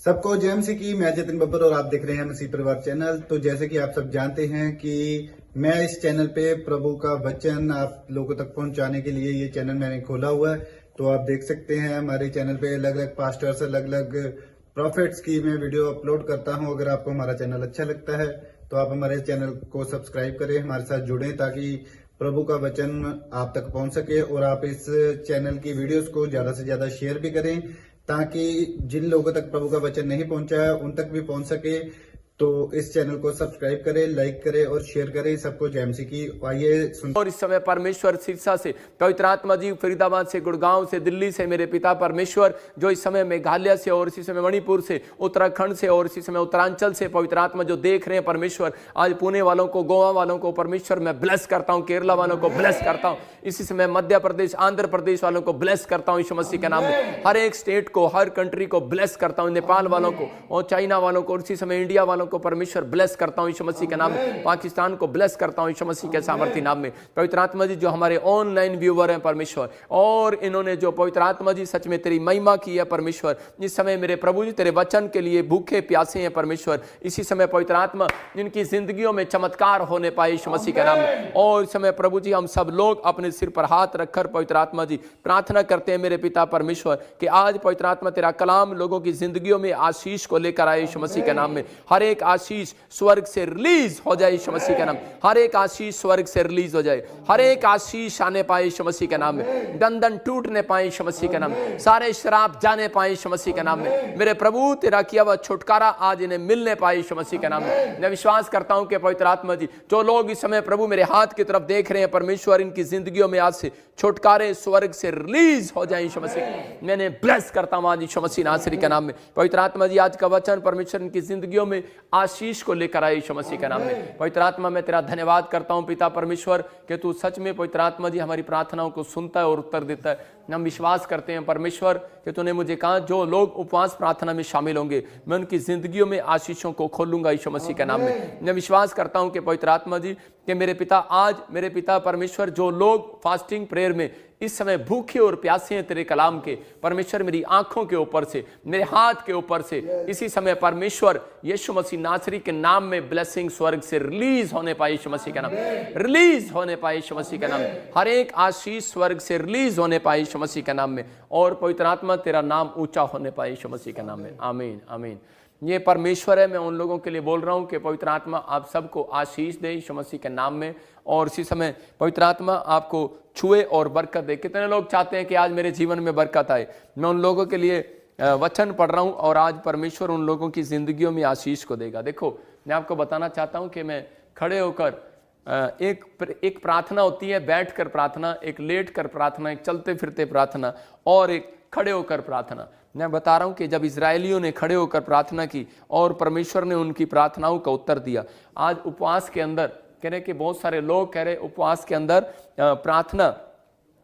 सबको जय मसीह की। मैं जतिन बब्बर और आप देख रहे हैं मसीह परिवार चैनल। तो जैसे कि आप सब जानते हैं कि मैं इस चैनल पे प्रभु का वचन आप लोगों तक पहुंचाने के लिए ये चैनल मैंने खोला हुआ है। तो आप देख सकते हैं हमारे चैनल पे अलग अलग पास्टर्स, अलग अलग प्रॉफिट्स की मैं वीडियो अपलोड करता हूं। अगर आपको हमारा चैनल अच्छा लगता है तो आप हमारे चैनल को सब्सक्राइब करें, हमारे साथ जुड़ें ताकि प्रभु का वचन आप तक पहुंच सके। और आप इस चैनल की वीडियोस को ज्यादा से ज्यादा शेयर भी करें ताकि जिन लोगों तक प्रभु का वचन नहीं पहुंचा है उन तक भी पहुंच सके। तो इस चैनल को सब्सक्राइब करें, लाइक करें और शेयर करें। सबको जय मसीह की। आइए सुन। और इस समय परमेश्वर सिरसा से, पवित्र आत्मा जी फरीदाबाद से, गुड़गांव से, दिल्ली से, मेरे पिता परमेश्वर जो इस समय मेघालय से और इसी समय मणिपुर से, उत्तराखंड से और इसी समय उत्तरांचल से पवित्र आत्मा जो देख रहे हैं परमेश्वर, आज पुणे वालों को, गोवा वालों को परमेश्वर मैं ब्लेस करता हूं, केरला वालों को ब्लेस करता हूं, इसी समय मध्य प्रदेश, आंध्र प्रदेश वालों को ब्लेस करता हूं यीशु मसीह के नाम में। हर एक स्टेट को, हर कंट्री को ब्लेस करता हूं, नेपाल वालों को और चाइना वालों को और इसी समय इंडिया वालों को परमेश्वर ब्लेस करता हूं यीशु मसीह के नाम में। पाकिस्तान को ब्लेस करता हूं यीशु मसीह के सामर्थ्य नाम में। पवित्र आत्मा जी जो हमारे ऑनलाइन व्यूअर हैं परमेश्वर, और इन्होंने जो पवित्र आत्मा जी सच में तेरी महिमा की है परमेश्वर, इस समय मेरे प्रभु जी तेरे वचन के लिए भूखे प्यासे हैं परमेश्वर, इसी समय पवित्र आत्मा जिनकी जिंदगियों में चमत्कार होने पाए यीशु मसीह के नाम में। और इस समय प्रभु जी हम सब लोग अपने सिर पर हाथ रखकर पवित्र आत्मा जी प्रार्थना करते हैं मेरे पिता परमेश्वर कि आज पवित्र आत्मा तेरा कलाम लोगों की जिंदगियों में आशीष को लेकर आए यीशु मसीह के नाम में। हर एक आशीष स्वर्ग से रिलीज हो जाए यीशु मसीह के नाम, हर एक आशीष स्वर्ग से रिलीज हो जाए, हर एक आशीष आने पाए यीशु मसीह के नाम में, बंधन टूटने पाए यीशु मसीह के नाम में, सारे शराब जाने पाए यीशु मसीह के नाम में। मेरे प्रभु तेरा किया हुआ छुटकारा आज इन्हें मिलने पाए यीशु मसीह के नाम में। मैं विश्वास करता हूं कि पवित्र आत्मा जी जो लोग इस समय प्रभु मेरे हाथ की तरफ देख रहे हैं परमेश्वर, इनकी जिंदगियों में आज से छुटकारे स्वर्ग से रिलीज हो जाए यीशु मसीह। मैंने ब्लेस करता हूं आज यीशु मसीह नासरी के नाम में। पवित्र आत्मा जी आज का वचन परमेश्वर इनकी जिंदगियों में आशीष को लेकर आए यीशु मसीह के नाम में। पवित्र आत्मा मैं तेरा धन्यवाद करता हूं पिता परमेश्वर कि तू सच में पवित्र आत्मा जी हमारी प्रार्थनाओं को सुनता है और उत्तर देता है। हम विश्वास करते हैं परमेश्वर कि तूने मुझे कहा जो लोग उपवास प्रार्थना में शामिल होंगे मैं उनकी जिंदगियों में आशीषों को खोलूंगा यीशु मसीह के नाम में। मैं विश्वास करता हूं कि पवित्र आत्मा जी कि मेरे पिता आज मेरे पिता परमेश्वर जो लोग फास्टिंग प्रेयर में इस समय भूखे और प्यासे हैं तेरे कलाम के परमेश्वर, मेरी आंखों के ऊपर से, मेरे हाथ के ऊपर से इसी समय परमेश्वर यीशु मसीह नासरी के नाम में ब्लेसिंग स्वर्ग से रिलीज होने पाए यीशु मसीह का नाम, रिलीज होने पाए यीशु मसीह का नाम, हर एक आशीष स्वर्ग से रिलीज होने पाए यीशु मसीह के नाम में। और पवित्र आत्मा तेरा नाम ऊंचा होने पाए यीशु मसीह के नाम में। आमीन आमीन। ये परमेश्वर है, मैं उन लोगों के लिए बोल रहा हूं कि पवित्र आत्मा आप सबको आशीष दे यीशु मसीह के नाम में। और इसी समय पवित्र आत्मा आपको छुए और बरकत दे। कितने लोग चाहते हैं कि आज मेरे जीवन में बरकत आए? मैं उन लोगों के लिए वचन पढ़ रहा हूं और आज परमेश्वर उन लोगों की जिंदगियों में आशीष को देगा। देखो मैं आपको बताना चाहता हूं कि मैं खड़े होकर एक प्रार्थना होती है, बैठ कर प्रार्थना, एक लेट कर प्रार्थना, एक चलते फिरते प्रार्थना और एक खड़े होकर प्रार्थना। मैं बता रहा हूं कि जब इजरायलियों ने खड़े होकर प्रार्थना की और परमेश्वर ने उनकी प्रार्थनाओं का उत्तर दिया। आज उपवास के अंदर कह रहे कि बहुत सारे लोग कह रहे उपवास के अंदर प्रार्थना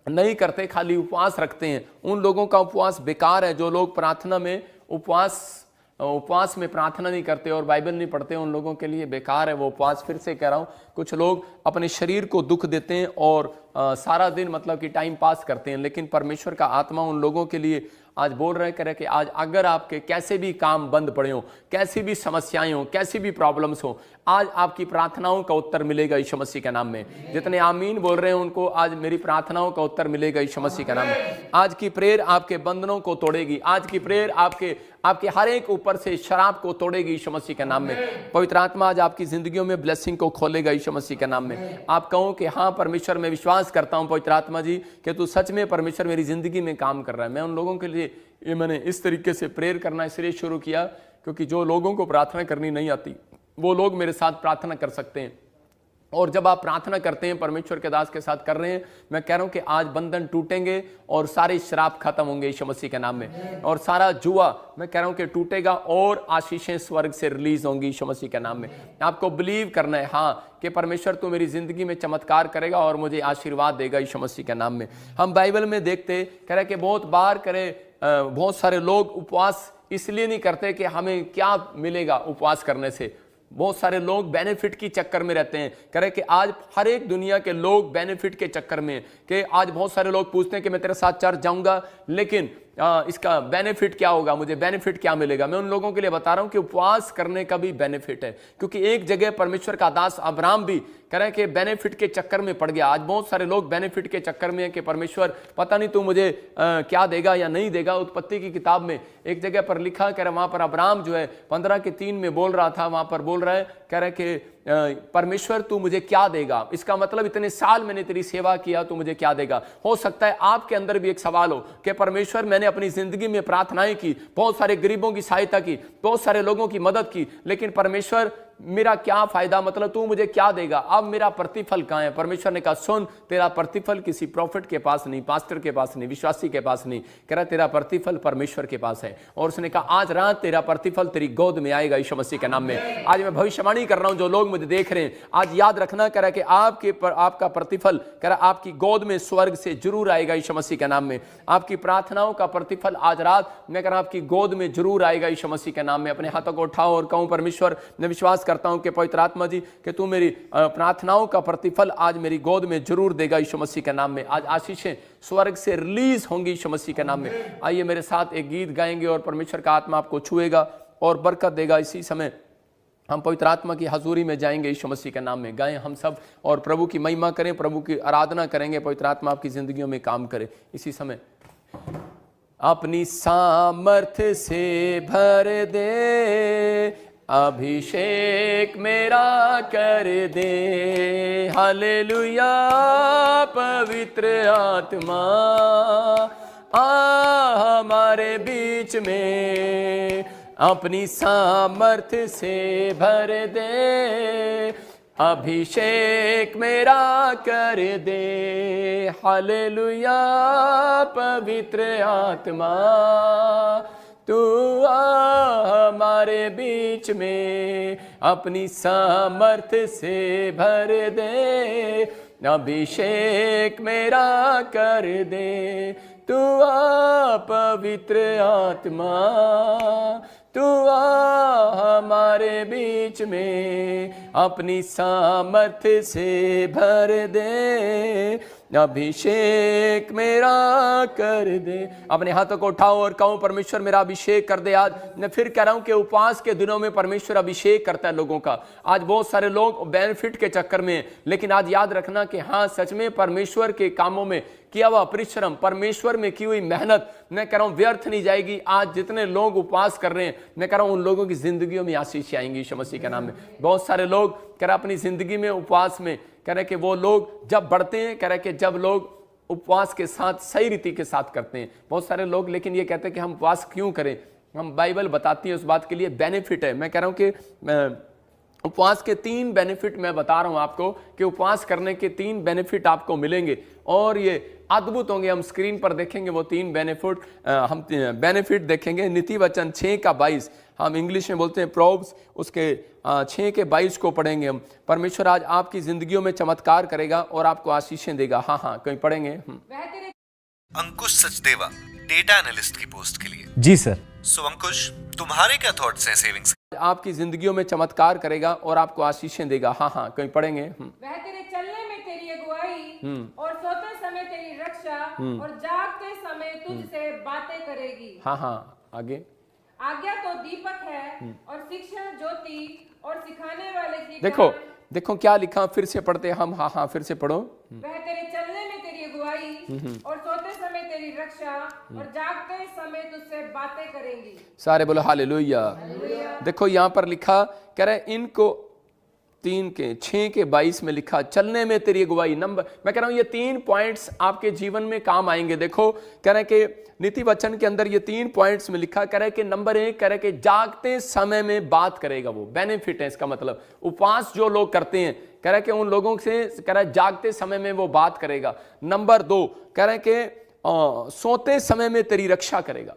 नहीं करते, खाली उपवास रखते हैं। उन लोगों का उपवास बेकार है जो लोग प्रार्थना में उपवास में प्रार्थना नहीं करते और बाइबल नहीं पढ़ते, उन लोगों के लिए बेकार है वो उपवास। फिर से कह रहा हूँ, कुछ लोग अपने शरीर को दुख देते हैं और सारा दिन मतलब कि टाइम पास करते हैं, लेकिन परमेश्वर का आत्मा उन लोगों के लिए आज बोल रहे करे कि आज अगर आपके कैसे भी काम बंद पड़े हो, कैसी भी समस्याएं हो, कैसी भी प्रॉब्लम्स हो, आज आपकी प्रार्थनाओं का उत्तर मिलेगा यीशु मसीह के नाम में। जितने आमीन बोल रहे हैं उनको आज मेरी प्रार्थनाओं का उत्तर मिलेगा यीशु मसीह के नाम में। आज की प्रेयर आपके बंधनों को तोड़ेगी, आज की प्रेयर आपके हर एक ऊपर से शराब को तोड़ेगी यीशु मसीह के नाम में। पवित्र आत्मा आज आपकी जिंदगियों में ब्लेसिंग को खोलेगा यीशु मसीह के नाम में। आप कहो कि हाँ परमेश्वर मैं विश्वास करता हूं पवित्र आत्मा जी कि तू सच में परमेश्वर मेरी जिंदगी में काम कर रहा है। मैं उन लोगों के लिए ये मैंने इस तरीके से प्रेयर करना इसलिए शुरू किया क्योंकि जो लोगों को प्रार्थना करनी नहीं आती वो लोग मेरे साथ प्रार्थना कर सकते हैं। और जब आप प्रार्थना करते हैं परमेश्वर के दास के साथ कर रहे हैं, मैं कह रहा हूं कि आज बंधन टूटेंगे और सारे शराब खत्म होंगे यीशु मसीह के नाम में, और सारा जुआ मैं कह रहा हूं कि टूटेगा और आशीषें स्वर्ग से रिलीज होंगी यीशु मसीह के नाम में। आपको बिलीव करना है हाँ कि परमेश्वर तू मेरी जिंदगी में चमत्कार करेगा और मुझे आशीर्वाद देगा यीशु मसीह के नाम में। हम बाइबल में देखते कह रहे कि बहुत बार करे बहुत सारे लोग उपवास इसलिए नहीं करते कि हमें क्या मिलेगा उपवास करने से। बहुत सारे लोग बेनिफिट की चक्कर में रहते हैं। कह रहे कि आज हर एक दुनिया के लोग बेनिफिट के चक्कर में कि आज बहुत सारे लोग पूछते हैं कि मैं तेरे साथ चर्च जाऊंगा, लेकिन इसका बेनिफिट क्या होगा, मुझे बेनिफिट क्या मिलेगा। मैं उन लोगों के लिए बता रहा हूं कि उपवास करने का भी बेनिफिट है, क्योंकि एक जगह परमेश्वर का दास अब्राहम भी कह रहे हैं कि बेनिफिट के चक्कर में पड़ गया। आज बहुत सारे लोग बेनिफिट के चक्कर में है कि परमेश्वर पता नहीं तू मुझे क्या देगा या नहीं देगा। उत्पत्ति की किताब में एक जगह पर लिखा, कह रहे वहां पर अब्राहम जो है 15:3 में बोल रहा था, वहां पर बोल रहा है, कह रहे कि परमेश्वर तू मुझे क्या देगा। इसका मतलब इतने साल मैंने तेरी सेवा किया, तू मुझे क्या देगा। हो सकता है आपके अंदर भी एक सवाल हो कि परमेश्वर मैंने अपनी जिंदगी में प्रार्थनाएं की, बहुत सारे गरीबों की सहायता की, बहुत सारे लोगों की मदद की, लेकिन परमेश्वर मेरा क्या फायदा, मतलब तू मुझे क्या देगा, अब मेरा प्रतिफल कहां है। परमेश्वर ने कहा सुन, तेरा प्रतिफल किसी प्रॉफिट के पास नहीं, पास्टर के पास नहीं, विश्वासी के पास नहीं, कह रहा तेरा प्रतिफल परमेश्वर के पास है। और उसने कहा आज रात तेरा प्रतिफल तेरी गोद में आएगा यीशु मसीह के नाम में। आज मैं भविष्यवाणी कर रहा हूं, जो लोग मुझे देख रहे हैं आज याद रखना, कह रहा कि आपका प्रतिफल कह रहा आपकी गोद में स्वर्ग से जरूर आएगा यीशु मसीह के नाम में। आपकी प्रार्थनाओं का प्रतिफल आज रात मैं कह रहा आपकी गोद में जरूर आएगा यीशु मसीह के नाम में। अपने हाथों को उठाओ और कहूं परमेश्वर मैं विश्वास करता हूं कि पवित्र आत्मा जी कि तू मेरी प्रार्थनाओं का प्रतिफल आज मेरी गोद में जरूर देगा यीशु मसीह के नाम में। आज आशीषें स्वर्ग से रिलीज होंगी यीशु मसीह के नाम में। आइए मेरे साथ एक गीत गाएंगे और परमेश्वर का आत्मा आपको छुएगा और बरकत देगा। इसी समय हम पवित्र आत्मा की हजूरी में जाएंगे यीशु मसीह के नाम में। गाएं हम सब और प्रभु की महिमा करें, प्रभु की आराधना करेंगे। पवित्र आत्मा आपकी जिंदगियों में काम करे। इसी समय अपनी सामर्थ्य से भर दे, अभिषेक मेरा कर दे, हालेलुया। पवित्र आत्मा हमारे बीच में, अपनी सामर्थ्य से भर दे, अभिषेक मेरा कर दे, हालेलुया। पवित्र आत्मा तू हमारे बीच में, अपनी सामर्थ्य से भर दे, अभिषेक मेरा कर दे। तू पवित्र आत्मा तू हमारे बीच में, अपनी सामर्थ्य से भर दे, अभिषेक मेरा कर दे। अपने हाथों को उठाओ और कहो परमेश्वर मेरा अभिषेक कर दे। आज मैं फिर कह रहा हूं कि उपवास के दिनों में परमेश्वर अभिषेक करता है लोगों का। आज बहुत सारे लोग बेनिफिट के चक्कर में, लेकिन आज याद रखना कि हाँ सच में परमेश्वर के कामों में किया हुआ परिश्रम, परमेश्वर में की हुई मेहनत मैं कह रहा हूं व्यर्थ नहीं जाएगी। आज जितने लोग उपवास कर रहे हैं मैं कह रहा हूं उन लोगों की जिंदगियों में आशीष आएंगी यीशु मसीह के नाम में। बहुत सारे लोग कह रहे अपनी जिंदगी में उपवास में कह रहे कि वो लोग जब बढ़ते हैं, कह रहे कि जब लोग उपवास के साथ सही रीति के साथ करते हैं। बहुत सारे लोग लेकिन ये कहते हैं कि हम उपवास क्यों करें, हम बाइबल बताती है उस बात के लिए बेनिफिट है। मैं कह रहा हूं कि उपवास के 3 बेनिफिट मैं बता रहा हूं आपको कि उपवास करने के 3 बेनिफिट आपको मिलेंगे और ये अद्भुत होंगे। हम स्क्रीन पर देखेंगे वो 3 बेनिफिट देखेंगे। नीति वचन 6:22 हम इंग्लिश में बोलते हैं प्रोव्स, उसके 6:22 को पढ़ेंगे हम। परमेश्वर आज आपकी जिंदगियों में चमत्कार करेगा और आपको आशीषें देगा। हाँ कहीं पढ़ेंगे। अंकुश सचदेवा डेटा एनालिस्ट की पोस्ट के लिए। जी सर। सो अंकुश तुम्हारे क्या थॉट्स हैं सेविंग्स? आपकी जिंदगियों में चमत्कार करेगा और आपको आशीषें देगा। हाँ कहीं पढ़ेंगे। वह तेरे चलने में तेरी अगुवाई और सोते समय तेरी रक्षा और जागते समय तुझसे बातें करेगी। हाँ आगे। आज्ञा तो दीपक है और शिक्षा ज्योति और सिखाने वाले की देखो क्या लिखा, फिर से पढ़ते हम। हाँ फिर से पढ़ो। वह तेरे चलने में तेरी अगुवाई और सोते समय तेरी रक्षा और जागते समय तुझसे बातें करेंगी। सारे बोलो हालेलुया। देखो यहाँ पर लिखा, कह रहे इनको 6:22 में लिखा चलने में तेरी अगुवाई। नंबर मैं कह रहा हूं ये 3 पॉइंट्स आपके जीवन में काम आएंगे। देखो कह रहे कि नीति वचन के अंदर ये 3 पॉइंट्स में लिखा, कह रहे कि नंबर 1 कह रहे कि जागते समय में बात करेगा। वो बेनिफिट है इसका मतलब उपवास जो लोग करते हैं कह रहे कि उन लोगों से कह रहे जागते समय में वो बात करेगा। नंबर 2 कह रहे कि सोते समय में तेरी रक्षा करेगा।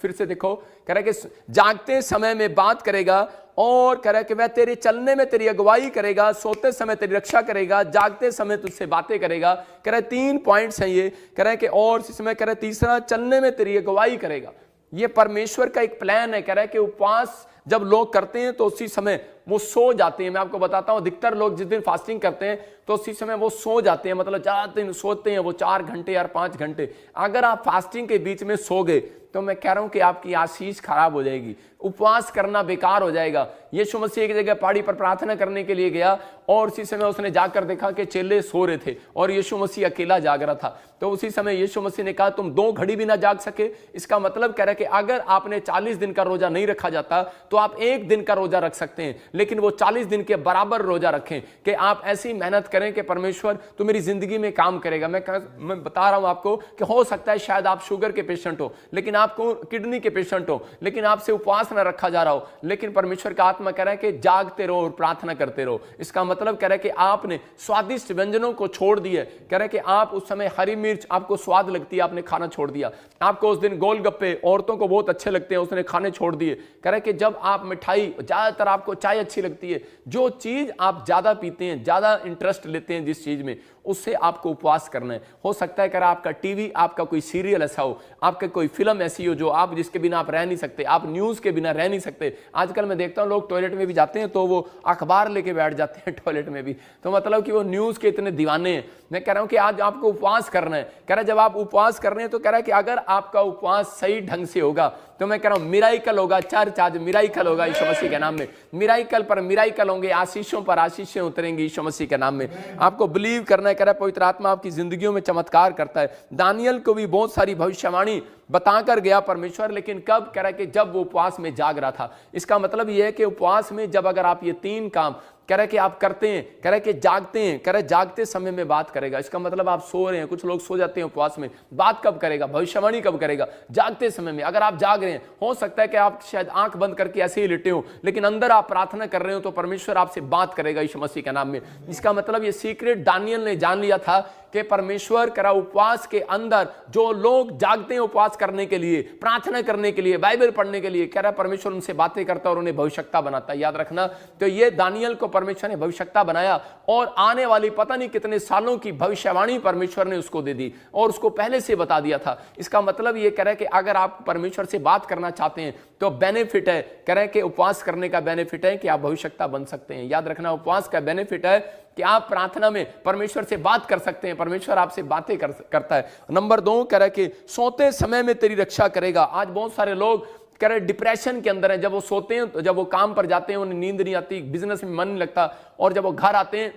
फिर से देखो कह रहे कि जागते समय में बात करेगा और कह रहे कि वह तेरे चलने में तेरी अगुवाई करेगा, सोते समय तेरी रक्षा करेगा, जागते समय तुझसे बातें करेगा। कह रहे 3 पॉइंट्स हैं ये। कह रहे कि और इसमें कह रहे तीसरा चलने में तेरी अगुवाई करेगा। ये परमेश्वर का एक प्लान है। कह रहे कि उपवास जब लोग करते हैं तो उसी समय वो सो जाते हैं। मैं आपको बताता हूं, अधिकतर लोग जिस दिन फास्टिंग करते हैं तो उसी समय वो सो जाते हैं, मतलब ज्यादा दिन सोते हैं वो 4 घंटे या 5 घंटे। अगर आप फास्टिंग के बीच में सो गए तो मैं कह रहा हूं कि आपकी आशीष खराब हो जाएगी, उपवास करना बेकार हो जाएगा। यीशु मसीह एक जगह पहाड़ी पर प्रार्थना करने के लिए गया और उसी समय उसने जाकर देखा कि चेले सो रहे थे और यीशु मसीह अकेला जाग रहा था। तो उसी समय यीशु मसीह ने कहा तुम 2 घड़ी भी ना जाग सके। इसका मतलब कह रहा है कि अगर आपने 40 दिन का रोजा नहीं रखा जाता तो आप 1 दिन का रोजा रख सकते हैं, लेकिन वो 40 दिन के बराबर रोजा रखें कि आप ऐसी मेहनत करें कि परमेश्वर तो मेरी जिंदगी में काम करेगा। मैं बता रहा हूं आपको कि हो सकता है शायद आप शुगर के पेशेंट हो, लेकिन आपको किडनी के पेशेंट हो, लेकिन आपसे उपवास ना रखा जा रहा हो, लेकिन परमेश्वर का आत्मा कह रहा है कि जागते रहो और प्रार्थना करते रहो। इसका मतलब कह रहा है कि आपने स्वादिष्ट व्यंजनों को छोड़ दिए। कह रहा है कि आप उस समय हरी मिर्च आपको स्वाद लगती है, आपने खाना छोड़ दिया। आपको उस दिन गोलगप्पे औरतों को बहुत अच्छे लगते हैं, उसने खाने छोड़ दिए। कह रहा है कि जब आप मिठाई, ज्यादातर आपको चाय अच्छी लगती है, जो चीज आप ज्यादा पीते हैं, ज्यादा इंटरेस्ट लेते हैं जिस चीज में, उससे आपको उपवास करना है। हो सकता है कि आपका टीवी, आपका कोई सीरियल ऐसा हो, आपका कोई फिल्म ऐसी हो जो आप जिसके बिना आप रह नहीं सकते, आप न्यूज के बिना रह नहीं सकते। आजकल मैं देखता हूं लोग टॉयलेट में भी जाते हैं तो वो अखबार लेके बैठ जाते हैं टॉयलेट में भी, तो मतलब कि वो न्यूज के इतने दीवाने हैं। मैं कह रहा हूं कि आज आपको उपवास करना है। कह रहा है जब आप उपवास कर रहे हैं तो कह रहा है कि अगर आपका उपवास सही ढंग से होगा तो मैं कह रहा हूं मिराइकल होगा, चर्च आज मिराइकल होगा यीशु मसीह के नाम में। मिराइकल पर मिराइकल होंगे, आशीषों पर आशीषें उतरेंगी यीशु मसीह के नाम में। आपको बिलीव करना है। कह रहा है पवित्र आत्मा आपकी जिंदगियों में चमत्कार करता है। दानियल को भी बहुत सारी भविष्यवाणी बताकर गया परमेश्वर, लेकिन कब? कह रहा है कि जब वो उपवास में जाग रहा था। इसका मतलब यह है कि उपवास में जब अगर आप ये 3 काम कह रहा है कि आप करते हैं, कह रहा है कि जागते हैं, कह रहा है जागते समय में बात करेगा। इसका मतलब आप सो रहे हैं, कुछ लोग सो जाते हैं उपवास में, बात कब करेगा? भविष्यवाणी कब करेगा? जागते समय में। अगर आप जाग रहे हैं, हो सकता है कि आप शायद आंख बंद करके ऐसे ही लेटे हो, लेकिन अंदर आप प्रार्थना कर रहे हो तो परमेश्वर आपसे बात करेगा यीशु मसीह के नाम में। इसका मतलब ये सीक्रेट दानियल ने जान लिया था कि परमेश्वर करा उपवास के अंदर जो लोग जागते हैं उपवास करने के लिए, प्रार्थना करने के लिए, बाइबल पढ़ने के लिए, कह रहा है परमेश्वर उनसे बातें करता है और उन्हें भविष्यता बनाता है। याद रखना, तो ये दानियल को परमेश्वर ने भविष्यता बनाया और आने वाली पता नहीं कितने सालों की भविष्यवाणी परमेश्वर ने उसको दे दी और उसको पहले से बता दिया था। इसका मतलब ये कह रहा है कि अगर आप परमेश्वर से बात करना चाहते हैं तो बेनिफिट है, कह रहे हैं कि उपवास करने का बेनिफिट है कि आप भविष्यता बन सकते हैं। याद रखना, उपवास का बेनिफिट है कि आप प्रार्थना में परमेश्वर से बात कर सकते हैं, परमेश्वर आपसे बातें करता है। नंबर 2 कह रहा है कि सोते समय में तेरी रक्षा करेगा। आज बहुत सारे लोग कह रहे डिप्रेशन के अंदर है। जब वो सोते हैं, तो जब वो काम पर जाते हैं उन्हें नींद नहीं आती, बिजनेस में मन नहीं लगता, और जब वो घर आते हैं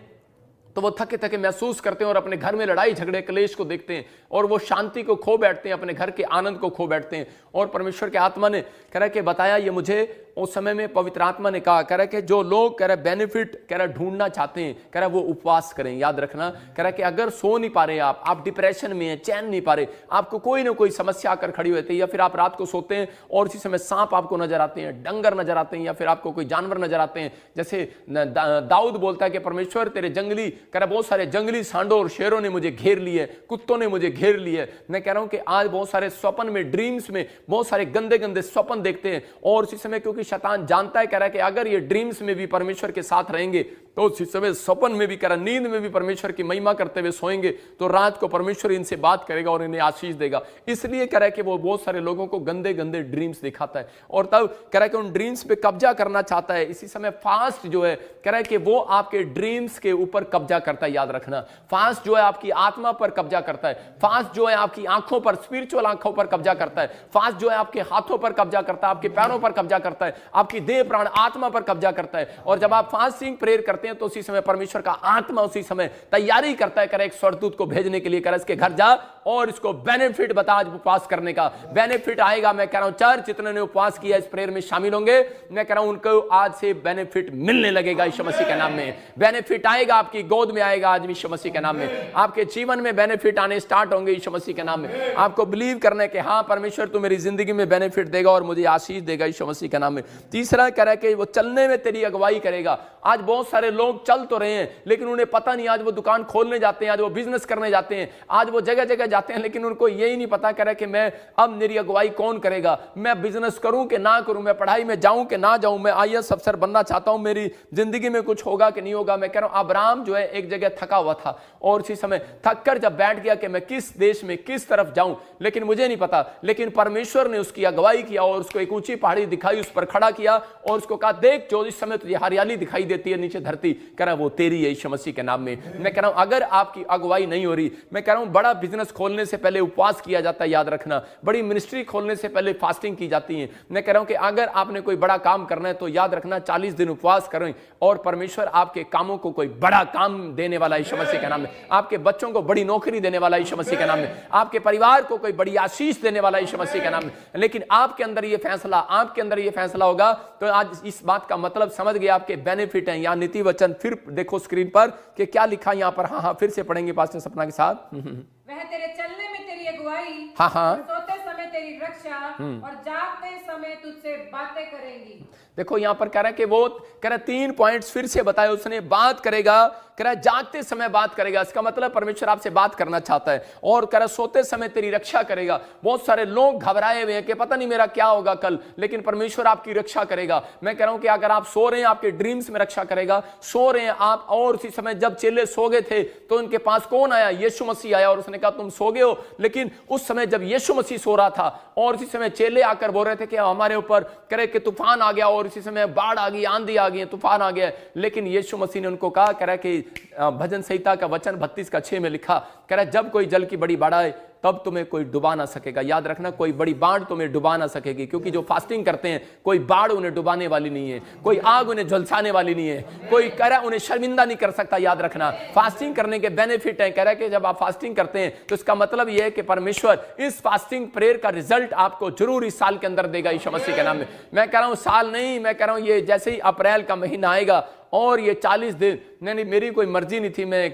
तो वो थके थके महसूस करते हैं और अपने घर में लड़ाई झगड़े क्लेश को देखते हैं और वो शांति को खो बैठते हैं, अपने घर के आनंद को खो बैठते हैं। और परमेश्वर के आत्मा ने कह रहा कि बताया ये मुझे उस समय में, पवित्र आत्मा ने कहा, कह रहा कि जो लोग कह रहे बेनिफिट कह रहा ढूंढना चाहते हैं, कह रहा वो उपवास करें। याद रखना, कह रहा कि अगर सो नहीं पा रहे आप डिप्रेशन में हैं, चैन नहीं पा रहे, आपको कोई ना कोई समस्या आकर खड़ी होती है, या फिर आप रात को सोते हैं और इसी समय सांप आपको नजर आते हैं, डंगर नजर आते हैं, या फिर आपको कोई जानवर नजर आते हैं। जैसे दाऊद बोलता है कि परमेश्वर तेरे जंगली, कह रहा बहुत सारे जंगली सांडों और शेरों ने मुझे घेर लिए, कुत्तों ने मुझे घेर लिए। मैं कह रहा हूं कि आज बहुत सारे स्वप्न में, ड्रीम्स में बहुत सारे गंदे गंदे स्वप्न देखते हैं और इसी समय क्योंकि शैतान जानता है, कह रहा है कि अगर ये ड्रीम्स में भी परमेश्वर के साथ रहेंगे तो उसी समय स्वप्न में भी, कह रहा नींद में भी परमेश्वर की महिमा करते हुए सोएंगे तो रात को परमेश्वर इनसे बात करेगा और इन्हें आशीष देगा। इसलिए कह रहा है कि वो बहुत सारे लोगों को गंदे गंदे ड्रीम्स दिखाता है और तब कह रहा है कि उन ड्रीम्स पे कब्जा करना चाहता है। इसी समय फास्ट जो है, कह रहा है कि वो आपके ड्रीम्स के ऊपर कब्जा करता है। याद रखना, फास्ट जो है आपकी आत्मा पर कब्जा करता है, फास्ट जो है आपकी आंखों पर, स्पिरिचुअल आंखों पर कब्जा करता है, फास्ट जो है आपके हाथों पर कब्जा करता है, आपके पैरों पर कब्जा करता है, आपकी देह प्राण आत्मा पर कब्जा करता है। और जब आप फास्टिंग प्रेयर करते हैं तो उसी समय परमेश्वर का आत्मा उसी समय तैयारी करता है, करे एक स्वर्गदूत को भेजने के लिए, करे इसके घर जा और इसको बेनिफिट बता। आज उपवास करने का बेनिफिट आएगा। मैं कह रहा हूं चर्च जितने ने उपवास किया इस प्रेयर में शामिल होंगे, मैं कह रहा हूं उनको आज से बेनिफिट मिलने लगेगा यीशु मसीह के नाम में। बेनिफिट आएगा, आपकी गोद में आएगा आज यीशु मसीह के नाम में, आपके जीवन में बेनिफिट आने स्टार्ट होंगे यीशु मसीह के नाम में। आपको बिलीव करना है कि हां परमेश्वर तू मेरी जिंदगी में बेनिफिट देगा और मुझे आशीष देगा यीशु मसीह के नाम में। तीसरा कह रहा है कि वो चलने में तेरी अगुवाई करेगा। आज बहुत सारे लोग चल तो रहे हैं लेकिन उन्हें पता नहीं, आज वो दुकान खोलने जाते हैं, आज वो बिजनेस करने जाते हैं, आज वो जगह जगह जाते हैं, लेकिन उनको यही नहीं पता करे कि मैं अब मेरी अगुवाई कौन करेगा, मैं बिजनेस करूं कि ना करूं, मैं पढ़ाई में जाऊं कि ना जाऊं, मैं आईएएस अफसर बनना चाहता हूं, मेरी जिंदगी में कुछ होगा कि नहीं होगा। मैं कह रहा हूं अब्राहम जो है एक जगह थका हुआ था और उसी समय थक कर जब बैठ गया कि मैं किस देश में किस तरफ जाऊं, लेकिन मुझे नहीं पता, लेकिन परमेश्वर ने उसकी अगुवाई किया और उसको एक ऊंची पहाड़ी दिखाई, उस पर खड़ा किया और उसको कहा देख जो इस समय तुझे हरियाली दिखाई देती है नीचे धरती, कह रहा वो तेरी है यीशु मसीह के नाम में। मैं कह रहा हूं अगर आपकी अगुवाई नहीं हो रही, मैं कह रहा हूं बड़ा बिजनेस खोलने से पहले उपवास किया जाता है, याद रखना, बड़ी मिनिस्ट्री खोलने से पहले फास्टिंग की जाती है। मैं कह रहा हूं कि अगर आपने कोई बड़ा काम करना है तो याद रखना 40 दिन उपवास करें और परमेश्वर आपके कामों को कोई बड़ा काम देने वाला यीशु मसीह के नाम में, आपके बच्चों को बड़ी नौकरी देने वाला यीशु मसीह के नाम में, आपके परिवार को कोई बड़ी आशीष देने वाला यीशु मसीह के नाम में। लेकिन आपके अंदर ये फैसला, आपके अंदर ये फैसला होगा तो आज इस बात का मतलब समझ गए, आपके बेनिफिट हैं। यहाँ नीति वचन फिर देखो स्क्रीन पर कि क्या लिखा यहाँ पर, हाँ फिर से पढ़ेंगे पास्टर सपना के साथ। वह तेरे चलने में तेरी अगुवाई, हाँ और सोते समय तेरी रक्षा और जागते समय तुझसे बातें करेंगी। देखो यहां पर कह रहा है कि वो कह रहा 3 पॉइंट्स फिर से बताए उसने, बात करेगा, कह रहा जागते समय बात करेगा, इसका मतलब परमेश्वर आपसे बात करना चाहता है, और कह रहा सोते समय तेरी रक्षा करेगा। बहुत सारे लोग घबराए हुए हैं कि पता नहीं मेरा क्या होगा कल, लेकिन परमेश्वर आपकी रक्षा करेगा। मैं कह रहा हूं कि अगर आप सो रहे हैं आपके ड्रीम्स में रक्षा करेगा, सो रहे हैं आप, और उसी समय जब चेले सो गए थे तो उनके पास कौन आया, यीशु मसीह आया और उसने कहा तुम सो गए हो, लेकिन उस समय जब यीशु मसीह सो रहा था और उसी समय चेले आकर बोल रहे थे कि हमारे ऊपर करे कि तूफान आ गया और इसी समय बाढ़ आ गई, आंधी आ गई, तूफान आ गया, लेकिन यीशु मसीह ने उनको कहा, कह रहा कि भजन संहिता का वचन 32:6 में लिखा, कह रहा जब कोई जल की बड़ी बाढ़ आए तब तुम्हें कोई डुबा ना सकेगा। याद रखना कोई बड़ी बाढ़ तुम्हें डुबा ना सकेगी, क्योंकि जो फास्टिंग करते हैं कोई बाढ़ उन्हें डुबाने वाली नहीं है, कोई आग उन्हें झुलसाने वाली नहीं है, कोई कह रहा उन्हें शर्मिंदा नहीं कर सकता। याद रखना फास्टिंग करने के बेनिफिट है, कह रहा है कि जब आप फास्टिंग करते हैं तो इसका मतलब यह है कि परमेश्वर इस फास्टिंग प्रेयर का रिजल्ट आपको जरूर इस साल के अंदर देगा यीशु मसीह के नाम में। मैं कह रहा हूं साल नहीं, मैं कह रहा हूं ये जैसे ही अप्रैल का महीना आएगा और ये 40 दिन, नहीं मेरी कोई मर्जी नहीं थी, मैं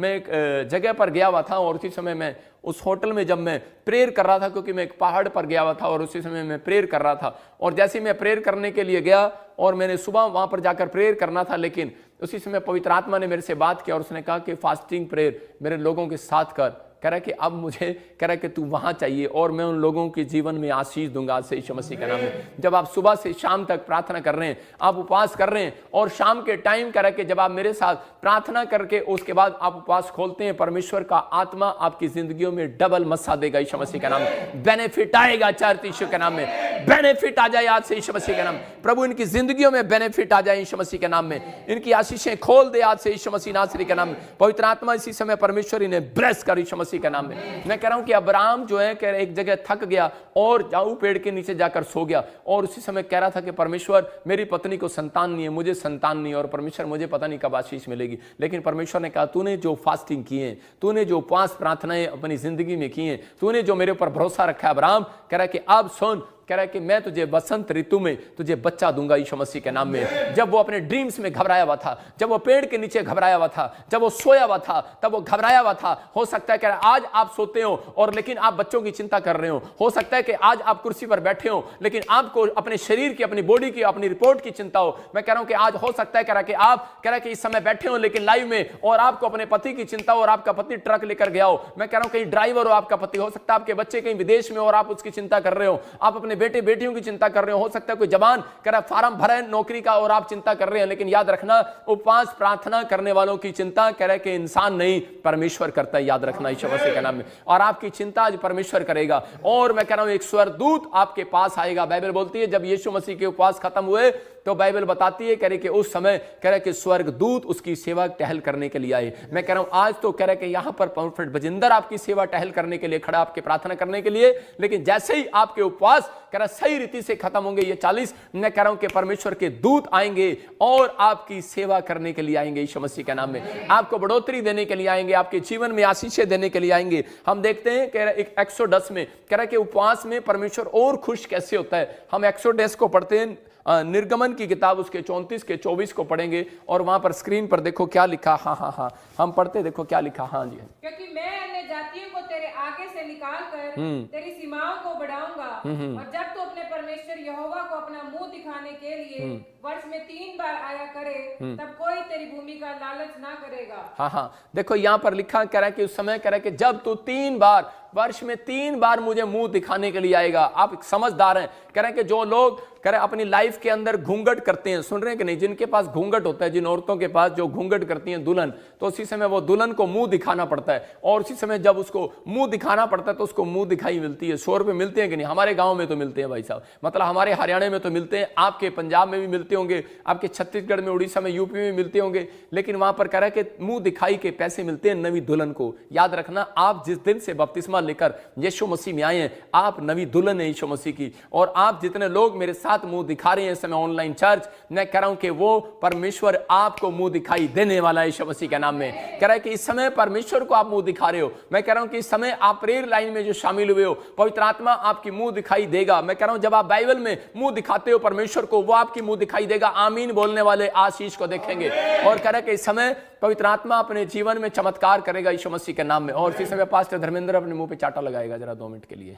एक जगह पर गया हुआ था और उसी समय मैं उस होटल में जब मैं प्रेयर कर रहा था, क्योंकि मैं एक पहाड़ पर गया हुआ था और उसी समय मैं प्रेयर कर रहा था, और जैसे मैं प्रेयर करने के लिए गया और मैंने सुबह वहां पर जाकर प्रेयर करना था, लेकिन उसी समय पवित्र आत्मा ने मेरे से बात किया और उसने कहा कि फास्टिंग प्रेयर मेरे लोगों के साथ कर। कह रहा कि अब मुझे कह रहा कि तू वहां चाहिए और मैं उन लोगों के जीवन में आशीष दूंगा आज से यीशु मसीह के नाम में। जब आप सुबह से शाम तक प्रार्थना कर रहे हैं, आप उपवास कर रहे हैं और शाम के टाइम कह रहा कि जब आप मेरे साथ प्रार्थना करके उसके बाद आप उपवास खोलते हैं, परमेश्वर का आत्मा आपकी जिंदगियों में डबल मस्सा देगा यीशु मसीह के नाम में। बेनिफिट आएगा चार यीशु के नाम में, बेनिफिट आ जाए आज से यीशु मसीह के नाम। प्रभु इनकी जिंदगियों में बेनिफिट आ जाए यीशु मसीह के नाम में, इनकी आशीषें खोल दे आज से यीशु मसीह नासरी के नाम में। पवित्र आत्मा इसी समय परमेश्वर इन्हें ब्लेस कर यीशु मसीह के नाम में। मैं कह रहा हूं कि अब्राहम जो है कह एक जगह थक गया और जाऊ पेड़ के नीचे जाकर सो गया और उसी समय कह रहा था कि परमेश्वर मेरी पत्नी को संतान नहीं है, मुझे संतान नहीं है और परमेश्वर मुझे पता नहीं कब आशीष मिलेगी। लेकिन परमेश्वर ने कहा तूने जो फास्टिंग किए, तूने जो उपवास प्रार्थनाएं अपनी जिंदगी में की हैं, तूने जो मेरे ऊपर भरोसा रखा है अब्राहम, कह रहा है कि अब सुन, कह रहा है कि मैं तुझे बसंत ऋतु में तुझे बच्चा दूंगा यीशु मसीह के नाम में। जब वो अपने ड्रीम्स में घबराया हुआ था, जब वो पेड़ के नीचे घबराया हुआ था, जब वो सोया हुआ था, तब वो घबराया हुआ था। हो सकता है कह रहा है आज आप सोते हो और लेकिन आप बच्चों की चिंता कर रहे हो सकता है कि आज आप कुर्सी पर बैठे हो लेकिन आपको अपने शरीर की, अपनी बॉडी की, अपनी रिपोर्ट की चिंता हो। मैं कह रहा हूं कि आज हो सकता है कह रहा कि आप कह रहा कि इस समय बैठे हो लेकिन लाइव में और आपको अपने पति की चिंता हो और आपका पति ट्रक लेकर गया हो। मैं कह रहा हूं कहीं ड्राइवर हो आपका पति, हो सकता है आपके बच्चे कहीं विदेश में और आप उसकी चिंता कर रहे हो, आप अपने बेटे बेटियों की कर रहे हो सकता है कोई जवान कह रहा फार्म भरा है नौकरी का और आप चिंता कर रहे हैं। लेकिन याद रखना उपवास प्रार्थना करने वालों की चिंता कह रहा है कि इंसान नहीं, परमेश्वर करता है। याद रखना यीशु मसीह के नाम में, और आपकी चिंता आज परमेश्वर करेगा। और मैं कह रहा हूं एक स्वर्गदूत आपके पास आएगा। बाइबल बोलती है जब यीशु मसीह के उपवास खत्म हुए तो बाइबल बताती है कह रहे कि उस समय कह रहे कि स्वर्गदूत उसकी सेवा टहल करने के लिए आए। मैं कह रहा हूं आज तो कह रहे कि यहां पर प्रोफेट बजिंदर आपकी सेवा टहल करने के लिए खड़ा, आपके प्रार्थना करने के लिए। लेकिन जैसे ही आपके उपवास कह रहा सही रीति से खत्म होंगे ये 40, मैं कह रहा हूं कि परमेश्वर के दूत आएंगे और आपकी सेवा करने के लिए आएंगे यीशु मसीह के नाम में, आपको बढ़ोतरी देने के लिए आएंगे, आपके जीवन में आशीषें देने के लिए आएंगे। हम देखते हैं कह रहे एक्सोडस में कह रहा कि उपवास में परमेश्वर और खुश कैसे होता है। हम एक्सोडस को पढ़ते हैं, निर्गमन की किताब उसके 34 के 24 को पढ़ेंगे और वहां पर स्क्रीन पर देखो क्या लिखा। हाँ हम पढ़ते, देखो क्या लिखा। हाँ जी, क्योंकि मैं अन्य जातियों को तेरे आगे से निकाल कर तेरी सीमाओं को बढ़ाऊंगा और जब तू अपने परमेश्वर यहोवा को अपना मुंह दिखाने के लिए वर्ष में 3 बार आया करे तब कोई तेरी भूमि का लालच ना करेगा। हाँ देखो यहाँ पर लिखा कह रहा है कि उस समय कह रहा है कि जब तू 3 बार वर्ष में 3 बार मुझे मुंह दिखाने के लिए आएगा। आप समझदार हैं। कह रहे हैं कि जो लोग कह रहे अपनी लाइफ के अंदर घूंघट करते हैं, सुन रहे हैं कि नहीं, जिनके पास घूंघट होता है, जिन औरतों के पास जो घूंघट करती हैं दुल्हन, तो उसी समय वो दुल्हन को मुंह दिखाना पड़ता है, और उसी समय जब उसको मुंह दिखाना पड़ता है तो उसको मुंह दिखाई मिलती है। 100 रुपए मिलते हैं कि नहीं? हमारे गांव में तो मिलते हैं भाई साहब, मतलब हमारे हरियाणा में तो मिलते हैं, आपके पंजाब में भी मिलते होंगे, आपके छत्तीसगढ़ में, उड़ीसा में, यूपी में मिलते होंगे, लेकिन वहां पर कह रहा है कि मुंह दिखाई के पैसे मिलते हैं नवी दुल्हन को। याद रखना, आप जिस दिन से बपतिस्मा लेकर यीशु मसीह में आए हैं, आप नवी दुल्हन है यीशु मसीह की। और आप जितने लोग मेरे साथ मुंह दिखा रहे हैं इस समय ऑनलाइन चर्च, मैं कह रहा हूं कि वो परमेश्वर आपको मुंह दिखाई देने वाला है यीशु मसीह के नाम में। कह रहा है कि इस समय परमेश्वर को आप मुंह दिखा रहे हो। मैं कह रहा हूं कि इस समय आप प्रेयर लाइन में जो शामिल हुए हो, पवित्र आत्मा आपकी मुंह दिखाई देगा। मैं कह रहा हूं जब आप बाइबल में मुंह दिखाते हो परमेश्वर को, वो आपकी मुंह दिखाई देगा। आमीन बोलने वाले आशीष को देखेंगे। और कह रहा है कि इस समय पवित्र आत्मा अपने जीवन में चमत्कार करेगा यीशु मसीह के नाम में। और इसी समय पास्टर धर्मेंद्र अपने मुंह पे चाटा लगाएगा जरा 2 मिनट के लिए।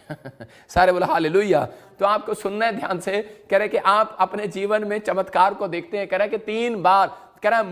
सारे बोला हालेलुया। तो आपको सुनना है ध्यान से। कह रहे कि आप अपने जीवन में चमत्कार को देखते हैं। कह रहा है कि 3 बार कह रहा है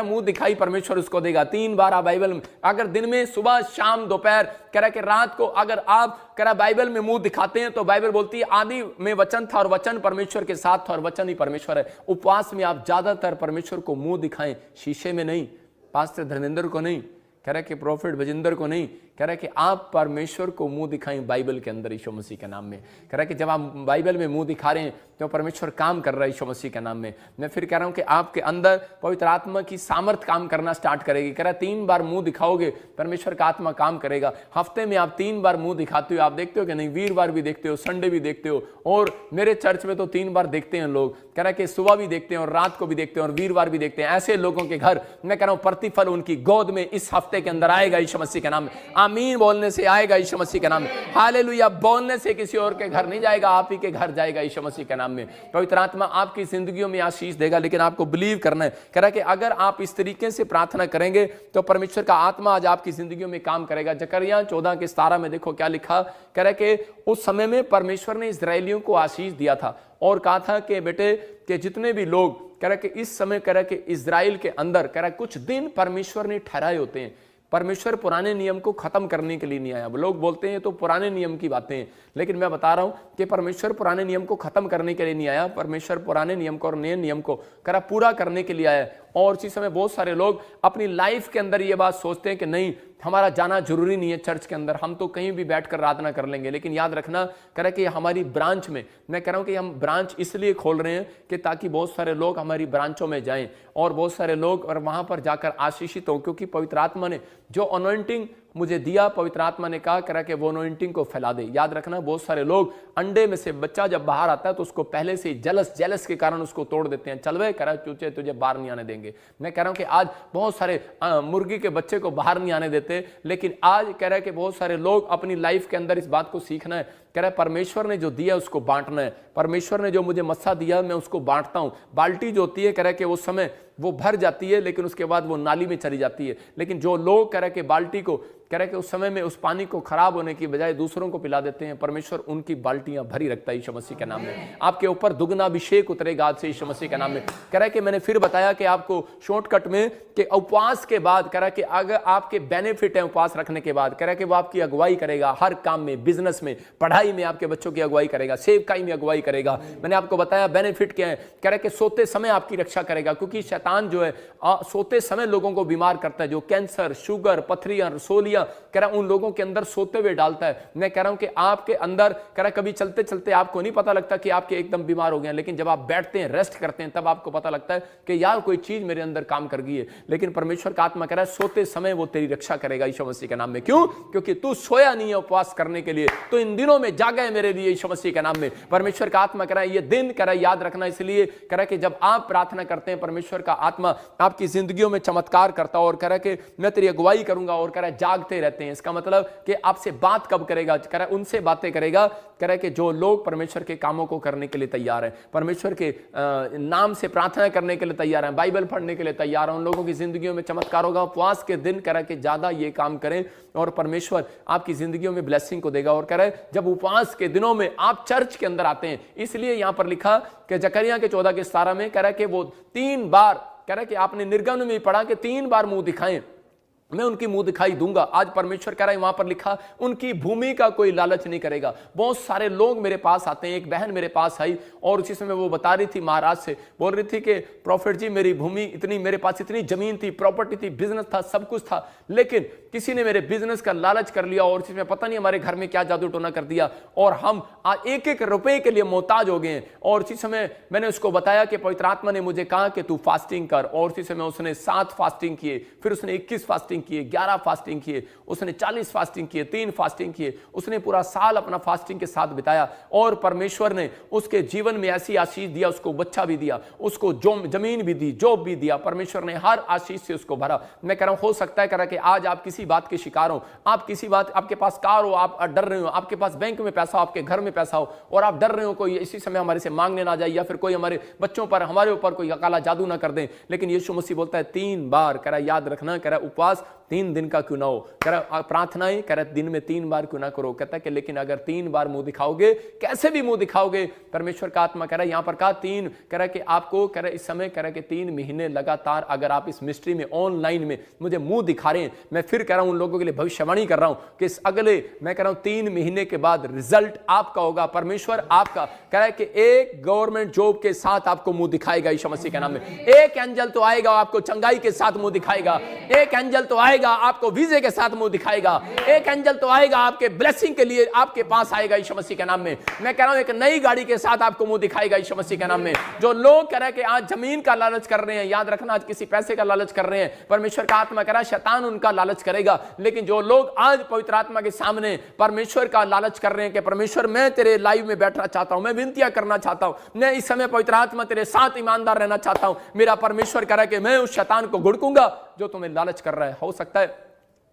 मुंह दिखाई परमेश्वर उसको देगा। 3 बार आप बाइबल में, अगर दिन में, सुबह, शाम, दोपहर, कह रहा है कि रात को अगर आप कह रहा बाइबल में मुंह दिखाते हैं, तो बाइबल बोलती है आदि में वचन था और वचन परमेश्वर के साथ था और वचन ही परमेश्वर है। उपवास में आप ज्यादातर परमेश्वर को मुंह दिखाएं, शीशे में नहीं, पास्टर धर्मेंद्र को नहीं, कह रहा है कि प्रॉफिट बजिंदर को नहीं, कह रहा है कि आप परमेश्वर को मुंह दिखाएं बाइबल के अंदर यीशु मसीह के नाम में। कह रहा है कि जब आप बाइबल में मुंह दिखा रहे हैं तो परमेश्वर काम कर रहा है यीशु मसीह के नाम में। मैं फिर कह रहा हूं कि आपके अंदर पवित्र आत्मा की सामर्थ काम करना स्टार्ट करेगी। कह रहा है 3 बार मुंह दिखाओगे, परमेश्वर का आत्मा काम करेगा। हफ्ते में आप 3 बार मुंह दिखाते हो। आप देखते हो कि नहीं? वीरवार भी देखते हो, संडे भी देखते हो, और मेरे चर्च में तो 3 बार देखते हैं लोग। कह रहा है कि सुबह भी देखते हैं और रात को भी देखते हैं और वीरवार भी देखते हैं। ऐसे लोगों के घर मैं कह रहा हूं प्रतिफल उनकी गोद में इस हफ्ते के अंदर आएगा यीशु मसीह के नाम में। आमीन बोलने से आएगा यीशु मसीह के नाम में। हालेलुया बोलने से किसी और के घर नहीं जाएगा, आप ही के घर जाएगा यीशु मसीह के नाम में। पवित्र आत्मा आपकी जिंदगियों में आशीष देगा, लेकिन आपको बिलीव करना है। कह रहा है कि अगर आप इस तरीके से प्रार्थना करेंगे तो परमेश्वर का आत्मा आज आपकी जिंदगियों में काम करेगा। जकरिया 14:17 में देखो क्या लिखा। कह रहा है कि उस समय में परमेश्वर ने इस्राएलियों को आशीष दिया था और कहा था कि बेटे कि जितने भी लोग, कह रहा है कि इस समय, कह रहा है कि इजराइल के अंदर, कह रहा है कुछ दिन परमेश्वर ने ठहराए होते हैं। परमेश्वर पुराने नियम को खत्म करने के लिए नहीं आया। लोग बोलते हैं तो पुराने नियम की बातें हैं, लेकिन मैं बता रहा हूं कि परमेश्वर पुराने नियम को खत्म करने के लिए नहीं आया। परमेश्वर पुराने नियम को और नए नियम को करा पूरा करने के लिए आया। और इसी समय बहुत सारे लोग अपनी लाइफ के अंदर ये बात सोचते हैं कि नहीं, हमारा जाना जरूरी नहीं है चर्च के अंदर, हम तो कहीं भी बैठकर आराधना कर लेंगे। लेकिन याद रखना, कह रहा है कि हमारी ब्रांच में, मैं कह रहा हूं कि हम ब्रांच इसलिए खोल रहे हैं कि ताकि बहुत सारे लोग हमारी ब्रांचों में जाएं और बहुत सारे लोग और वहां पर जाकर आशीषित हों। क्योंकि पवित्र आत्मा ने जो अनॉइंटिंग मुझे दिया, पवित्र आत्मा ने कहा करा कि वो अनॉइंटिंग को फैला दे। याद रखना, बहुत सारे लोग अंडे में से बच्चा जब बाहर आता है तो उसको पहले से जेलस के कारण उसको तोड़ देते हैं। चल वे करा चूचे तुझे बाहर नहीं आने देंगे। मैं कह रहा हूं कि आज बहुत सारे मुर्गी के बच्चे को बाहर नहीं आने देते, लेकिन आज कह रहा है कि बहुत सारे लोग अपनी लाइफ के अंदर इस बात को सीखना है। कह रहा है परमेश्वर ने जो दिया उसको बांटना है। परमेश्वर ने जो मुझे मस्सा दिया मैं उसको बांटता हूं। बाल्टी जो होती है, कह रहा है कि उस समय वो भर जाती है, लेकिन उसके बाद वो नाली में चली जाती है। लेकिन जो लोग कह रहा है कि बाल्टी को, कह रहा है कि उस समय में उस पानी को खराब होने की बजाय दूसरों को पिला देते हैं, परमेश्वर उनकी बाल्टियां भरी रखता है यीशु मसीह के नाम में। आपके ऊपर दुगना अभिषेक उतरेगा आज से यीशु मसीह के नाम में। कह रहा है कि मैंने फिर बताया कि आपको शॉर्टकट में कि उपवास के बाद, कह रहा है कि अगर आपके बेनिफिट है उपवास रखने के बाद, कह रहा है कि वो आपकी अगुवाई करेगा हर काम में, बिजनेस में, पढ़ाई में, आपके बच्चों की अगुवाई करेगा, सेवकाई में अगुवाई करेगा। मैंने आपको बताया बेनिफिट क्या है। कह रहा है कि सोते समय आपकी रक्षा करेगा, क्योंकि शैतान जो है सोते समय लोगों को बीमार करता है। जो कैंसर, शुगर, पथरियां, रसोलियां, कह रहा उन लोगों के अंदर सोते हुए डालता है। मैं कह रहा हूं कि आपके अंदर, कह रहा कभी चलते चलते आपको नहीं पता लगता कि आपके एकदम बीमार हो गए, लेकिन जब आप बैठते हैं, रेस्ट करते हैं, तब आपको पता लगता है कि यार कोई चीज मेरे अंदर काम कर गई है। लेकिन परमेश्वर का आत्मा कह रहा है सोते समय वो तेरी रक्षा करेगा यीशु मसीह के नाम में। क्यों? क्योंकि तू सोया नहीं है उपवास करने के लिए, तो इन दिनों में जागा है मेरे लिए यीशु मसीह के नाम में। परमेश्वर का आत्मा कह रहा है ये दिन, कह रहा है याद रखना, इसलिए कह रहा है कि जब आप प्रार्थना करते हैं परमेश्वर का आत्मा आपकी जिंदगियों में चमत्कार करता है और कह रहा है कि मैं तेरी अगुवाई करूंगा, और कह रहा है जागते रहते हैं। इसका मतलब कि आपसे बात कब करेगा? कह रहा है उनसे बातें करेगा, कह रहा है कि जो लोग परमेश्वर के कामों को करने के लिए तैयार हैं, परमेश्वर के नाम से प्रार्थना करने के लिए तैयार हैं, बाइबल पढ़ने के लिए तैयार हैं, उन लोगों की जिंदगियों में चमत्कार होगा। उपवास के दिन कह रहा है कि ज्यादा ये काम करें और परमेश्वर आपकी जिंदगियों में ब्लेसिंग को देगा। और कह रहा है जब उपवास के दिनों में आप चर्च के अंदर आते हैं, इसलिए यहां पर लिखा कि जकरिया के 14:17 में कह रहा है कि वो 3 बार, कह रहा है कि आपने निर्गमन में पढ़ा कि 3 बार मुंह दिखाएं। मैं उनकी मुंह दिखाई दूंगा। आज परमेश्वर कह रहा है, वहां पर लिखा, उनकी भूमि का कोई लालच नहीं करेगा। बहुत सारे लोग मेरे पास आते हैं। एक बहन मेरे पास आई और उसी समय वो बता रही थी, महाराज से बोल रही थी कि प्रॉफिट जी, मेरी भूमि इतनी, मेरे पास इतनी जमीन थी, प्रॉपर्टी थी, बिजनेस था, सब कुछ था, लेकिन किसी ने मेरे बिजनेस का लालच कर लिया और इसमें पता नहीं हमारे घर में क्या जादू टोना कर दिया और हम एक एक रुपए के लिए मोहताज हो गए हैं। और इसी समय मैंने उसको बताया कि पवित्र आत्मा ने मुझे कहा कि तू फास्टिंग कर। और इसी समय उसने 7 फास्टिंग किए, फिर उसने 21 फास्टिंग किए, 11 फास्टिंग किए, उसने 40 फास्टिंग किए, 3 फास्टिंग किए। उसने पूरा साल अपना फास्टिंग के साथ बिताया और परमेश्वर ने उसके जीवन में ऐसी आशीष दिया, उसको बच्चा भी दिया, उसको जमीन भी दी, जॉब भी दिया। परमेश्वर ने हर आशीष से उसको भरा। मैं कह रहा हूं, हो सकता है कह रहा कि आज आप किसी बात के शिकार हो, आप किसी बात, आपके पास कार हो, आप डर रहे हो, आपके पास बैंक में पैसा हो, आपके घर में पैसा हो और आप डर रहे हो कोई इसी समय हमारे से मांगने ना जाए या फिर कोई हमारे बच्चों पर, हमारे ऊपर कोई काला जादू ना कर दे। लेकिन यीशु मसीह बोलता है 3 बार, कह रहा याद रखना, कह रहा उपवास 3 दिन का क्यों ना हो, कह रहा प्रार्थनाएं, कह रहा दिन में 3 बार क्यों ना करो। कहता है कि लेकिन अगर 3 बार मुंह दिखाओगे, कैसे भी मुंह दिखाओगे, परमेश्वर का आत्मा कह रहा है यहां पर कहा 3, कह रहा कि आपको, कह रहा इस समय, कह रहा कि 3 महीने लगातार अगर आप इस मिस्ट्री में, ऑनलाइन में मुझे मुंह दिखा रहे हैं, मैं फिर कह रहा हूं उन लोगों के लिए भविष्यवाणी कर रहा हूं कि इस अगले, मैं कह रहा हूं 3 महीने के बाद रिजल्ट आपका होगा। परमेश्वर आपका कह रहा है कि एक गवर्नमेंट जॉब के साथ आपको मुंह दिखाएगा यीशु मसीह के नाम में। एक एंजल तो आएगा आपको चंगाई के साथ मुंह दिखाएगा, एक एंजल तो आएगा आपको वीजे के साथ मुंह दिखाएगा, एक एंजल तो आएगा आपके ब्लेसिंग के लिए आपके पास आएगा यीशु मसीह के नाम में। मैं कह रहा हूं एक नई गाड़ी के साथ आपको मुंह दिखाएगा यीशु मसीह के नाम में। जो लोग कह रहे हैं कि आज जमीन का लालच कर रहे हैं, याद रखना आज किसी पैसे का लालच कर रहे हैं, परमेश्वर का आत्मा कह रहा है शैतान उनका लालच करेगा। लेकिन जो लोग आज पवित्र आत्मा के सामने परमेश्वर का लालच कर रहे हैं कि परमेश्वर मैं तेरे लाइव में बैठना चाहता हूं, मैं विनतियां करना चाहता हूं, मैं इस समय पवित्र आत्मा तेरे साथ ईमानदार रहना चाहता हूं, मेरा परमेश्वर कह रहा है कि मैं उस शैतान को घुड़कूंगा जो तुम्हें लालच कर रहा है। हो सकता है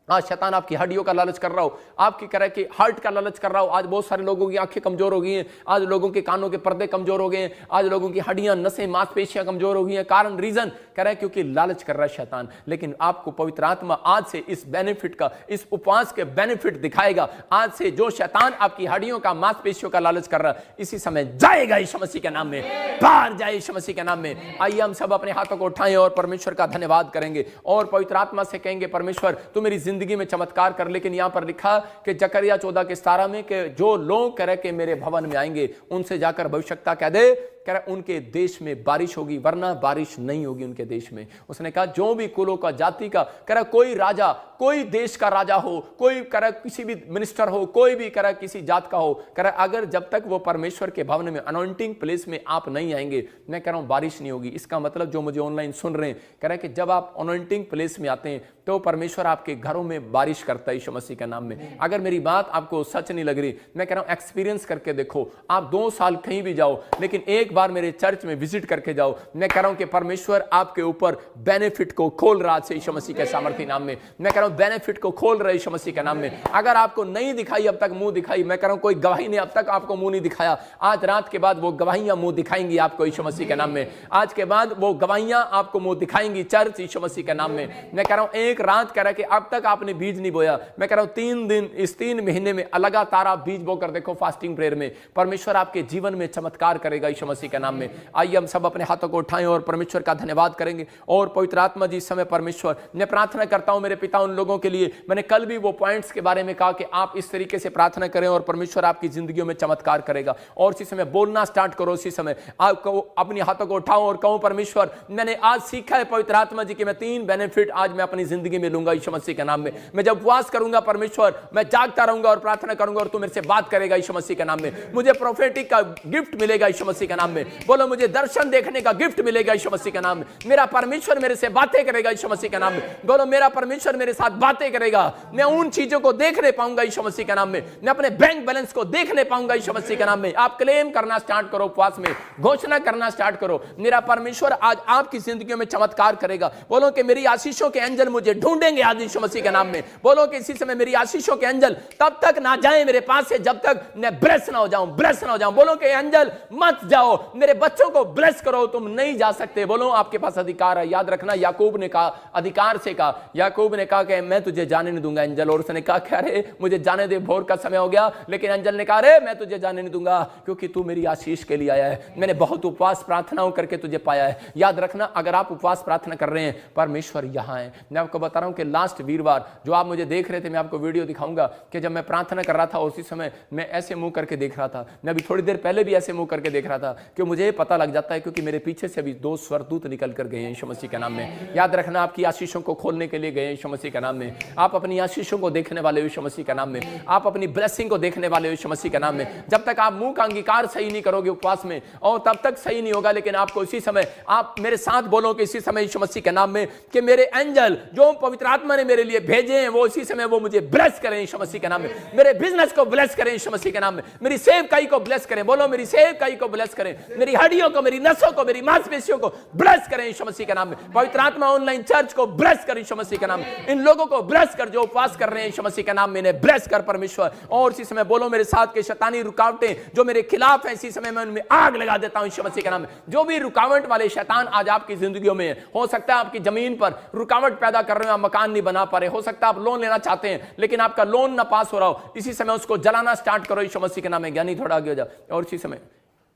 आज शैतान आपकी हड्डियों का लालच कर रहा हो, आपकी कह रहा है कि हार्ट का लालच कर रहा हो। आज बहुत सारे लोगों की आंखें कमजोर हो गई हैं, आज लोगों के कानों के पर्दे कमजोर हो गए हैं, आज लोगों की हड्डियां, नसें, मांसपेशियां कमजोर हो गई हैं। कारण, रीजन कह रहा है क्योंकि लालच कर रहा है शैतान। लेकिन आपको पवित्र आत्मा आज से इस बेनिफिट का, इस उपवास के बेनिफिट दिखाएगा। आज से जो शैतान आपकी हड्डियों का, मांसपेशियों का लालच कर रहा है, इसी समय जाएगा यीशु मसीह के नाम में, बाहर जाए यीशु मसीह के नाम में। आइए हम सब अपने हाथों को उठाएं और परमेश्वर का धन्यवाद करेंगे और पवित्र आत्मा से कहेंगे परमेश्वर तू मेरी जिंदगी में चमत्कार कर। लेकिन यहां पर लिखा कि जकरिया 14:17 में कि जो लोग कह रहे कि मेरे भवन में आएंगे उनसे जाकर भविष्यता कह दे, कह रहा उनके देश में बारिश होगी, वरना बारिश नहीं होगी उनके देश में। उसने कहा जो भी कुलों का, जाति का, कह रहा कोई राजा, कोई देश का राजा हो, कोई कह रहा किसी भी मिनिस्टर हो, कोई भी कह रहा किसी जात का हो, कह रहा अगर जब तक वो परमेश्वर के भवन में, अनॉइंटिंग प्लेस में आप नहीं आएंगे, मैं कह रहा हूं बारिश नहीं होगी। इसका मतलब जो मुझे ऑनलाइन सुन रहे हैं, कह रहा है कि जब आप अनॉइंटिंग प्लेस में आते हैं तो परमेश्वर आपके घरों में बारिश करता है यीशु मसीह के नाम में। अगर मेरी बात आपको सच नहीं लग रही, मैं कह रहा हूं एक्सपीरियंस करके देखो। आप 2 साल कहीं भी जाओ, लेकिन एक बार मेरे चर्च में विजिट करके जाओ। मैं कह रहा हूं कि परमेश्वर आपके ऊपर बेनिफिट को खोल रहा है यीशु मसीह के सामर्थ्य नाम में। मैं कह रहा हूं बेनिफिट को खोल रहा है यीशु मसीह के नाम में। अगर आपको नहीं दिखाई अब तक मुंह दिखाई, मैं कह रहा हूं कोई गवाही ने अब तक आपको मुंह नहीं दिखाया, आज रात के बाद वो गवाहियां मुंह दिखाएंगी आपको यीशु मसीह के नाम में। आज के बाद वो गवाहियां आपको मुंह दिखाएंगी चर्च यीशु मसीह के नाम में। मैं कह रहा हूं एक रात कह रहा है कि अब तक आपने बीज नहीं बोया, मैं कह रहा हूं 3 दिन, इस 3 महीने में लगातार आप बीज बोकर देखो फास्टिंग प्रेयर में, परमेश्वर आपके जीवन में चमत्कार करेगा यीशु मसीह के नाम में। आइए हम सब अपने हाथों को उठाएं और परमेश्वर का धन्यवाद करेंगे। और पवित्र आत्मा जी, इस समय परमेश्वर, मैं प्रार्थना करता हूं मेरे पिता उन लोगों के लिए, मैंने कल भी वो पॉइंट्स के बारे में कहा कि आप इस तरीके से प्रार्थना करें और परमेश्वर आपकी जिंदगियों में चमत्कार करेगा। और इसी समय बोलना स्टार्ट करो, इसी समय आपको अपने हाथों को उठाओ और कहो परमेश्वर मैंने आज सीखा है पवित्र आत्मा जी कि मैं 3 बेनिफिट आज मैं अपनी जिंदगी में लूंगा यीशु मसीह के नाम में। मैं जब उपवास करूंगा परमेश्वर, मैं जागता रहूंगा और प्रार्थना करूंगा और तू मेरे से बात करेगा यीशु मसीह के नाम में। मुझे प्रोफेटिक का गिफ्ट मिलेगा यीशु मसीह के नाम में। बोलो मुझे दर्शन देखने का गिफ्ट मिलेगा यीशु मसीह के नाम में। मेरा परमेश्वर मेरे से बातें करेगा यीशु मसीह के नाम में। बोलो मेरा परमेश्वर मेरे साथ बातें करेगा, मैं उन चीजों को देखने पाऊंगा यीशु मसीह के नाम में। मैं अपने बैंक बैलेंस को देखने पाऊंगा यीशु मसीह के नाम में। आप क्लेम करना स्टार्ट करो, उपवास में घोषणा करना स्टार्ट करो, मेरा परमेश्वर आज आपकी जिंदगी में चमत्कार करेगा। बोलो कि मेरी आशीषों के एंजल मुझे ढूंढेंगे आज यीशु मसीह के नाम में। बोलो कि इसी समय मेरी आशीषों के एंजल तब तक ना जाए मेरे पास से जब तक मैं ब्लेस ना हो जाऊं, ब्लेस ना हो जाऊं। बोलो कि एंजल मत जाओ, मेरे बच्चों को ब्लेस करो, तुम नहीं जा सकते। बोलो आपके पास अधिकार है। याद रखना, याकूब ने कहा, अधिकार से कहा, याकूब ने कहा कि मैं तुझे जाने नहीं दूंगा एंजल, और उसने कहा कि अरे मुझे जाने दे, भोर का समय हो गया। लेकिन एंजल ने कहा अरे मैं तुझे जाने नहीं दूंगा, क्योंकि तू मेरी आशीष के लिए आया है, मैंने बहुत उपवास प्रार्थनाओं करके तुझे पाया है। याद रखना, अगर आप उपवास प्रार्थना कर रहे हैं, परमेश्वर यहां है। मैं आपको बता रहा हूं कि लास्ट वीरवार जो आप मुझे देख रहे थे, मैं आपको वीडियो दिखाऊंगा कि जब मैं प्रार्थना कर रहा था, उसी समय मैं ऐसे मुंह करके देख रहा था। मैं अभी थोड़ी देर पहले भी ऐसे मुंह करके देख रहा था, कि मुझे पता लग जाता है, क्योंकि मेरे पीछे से अभी 2 स्वर्गदूत निकल कर गए हैं यीशु मसीह के नाम में। याद रखना, आपकी आशीषों को खोलने के लिए गए यीशु मसीह के नाम में। आप अपनी आशीषों को देखने वाले यीशु मसीह के नाम में, आप अपनी ब्लेसिंग को देखने वाले यीशु मसीह के नाम में। जब तक आप मुंह का अंगीकार सही नहीं करोगे उपवास में, और तब तक सही नहीं होगा। लेकिन आपको इसी समय, आप मेरे साथ बोलो कि इसी समय यीशु मसीह के नाम में, कि मेरे एंजल जो पवित्र आत्मा ने मेरे लिए भेजे हैं, वो इसी समय वो मुझे ब्लेस करें यीशु मसीह के नाम में। मेरे बिजनेस को ब्लेस करें यीशु मसीह के नाम में। मेरी सेवकाई को ब्लेस करें। बोलो मेरी सेवकाई को ब्लेस करें। मेरी हड्डियों को, मेरी नसों को, मेरी मांसपेशियों को ब्लेस करें यीशु मसीह के नाम में। पवित्र आत्मा ऑनलाइन चर्च को ब्लेस कर यीशु मसीह के नाम में। इन लोगों को ब्लेस कर जो उपवास कर रहे हैं यीशु मसीह के नाम में, इन्हें ब्लेस कर परमेश्वर। और इसी समय बोलो मेरे साथ के शैतानी रुकावटें जो मेरे खिलाफ है, इसी समय मैं उनमें आग लगा देता हूं यीशु मसीह के नाम में। जो भी रुकावट वाले शैतान आज आपकी जिंदगियों में है, हो सकता है आपकी जमीन पर रुकावट पैदा कर रहे हो, आप मकान नहीं बना पा रहे, हो सकता है आप लोन लेना चाहते हैं लेकिन आपका लोन ना पास हो रहा हो, इसी समय उसको जलाना स्टार्ट करो यीशु मसीह के नाम में। ज्ञानी थोड़ा आगे हो जाओ। और इसी समय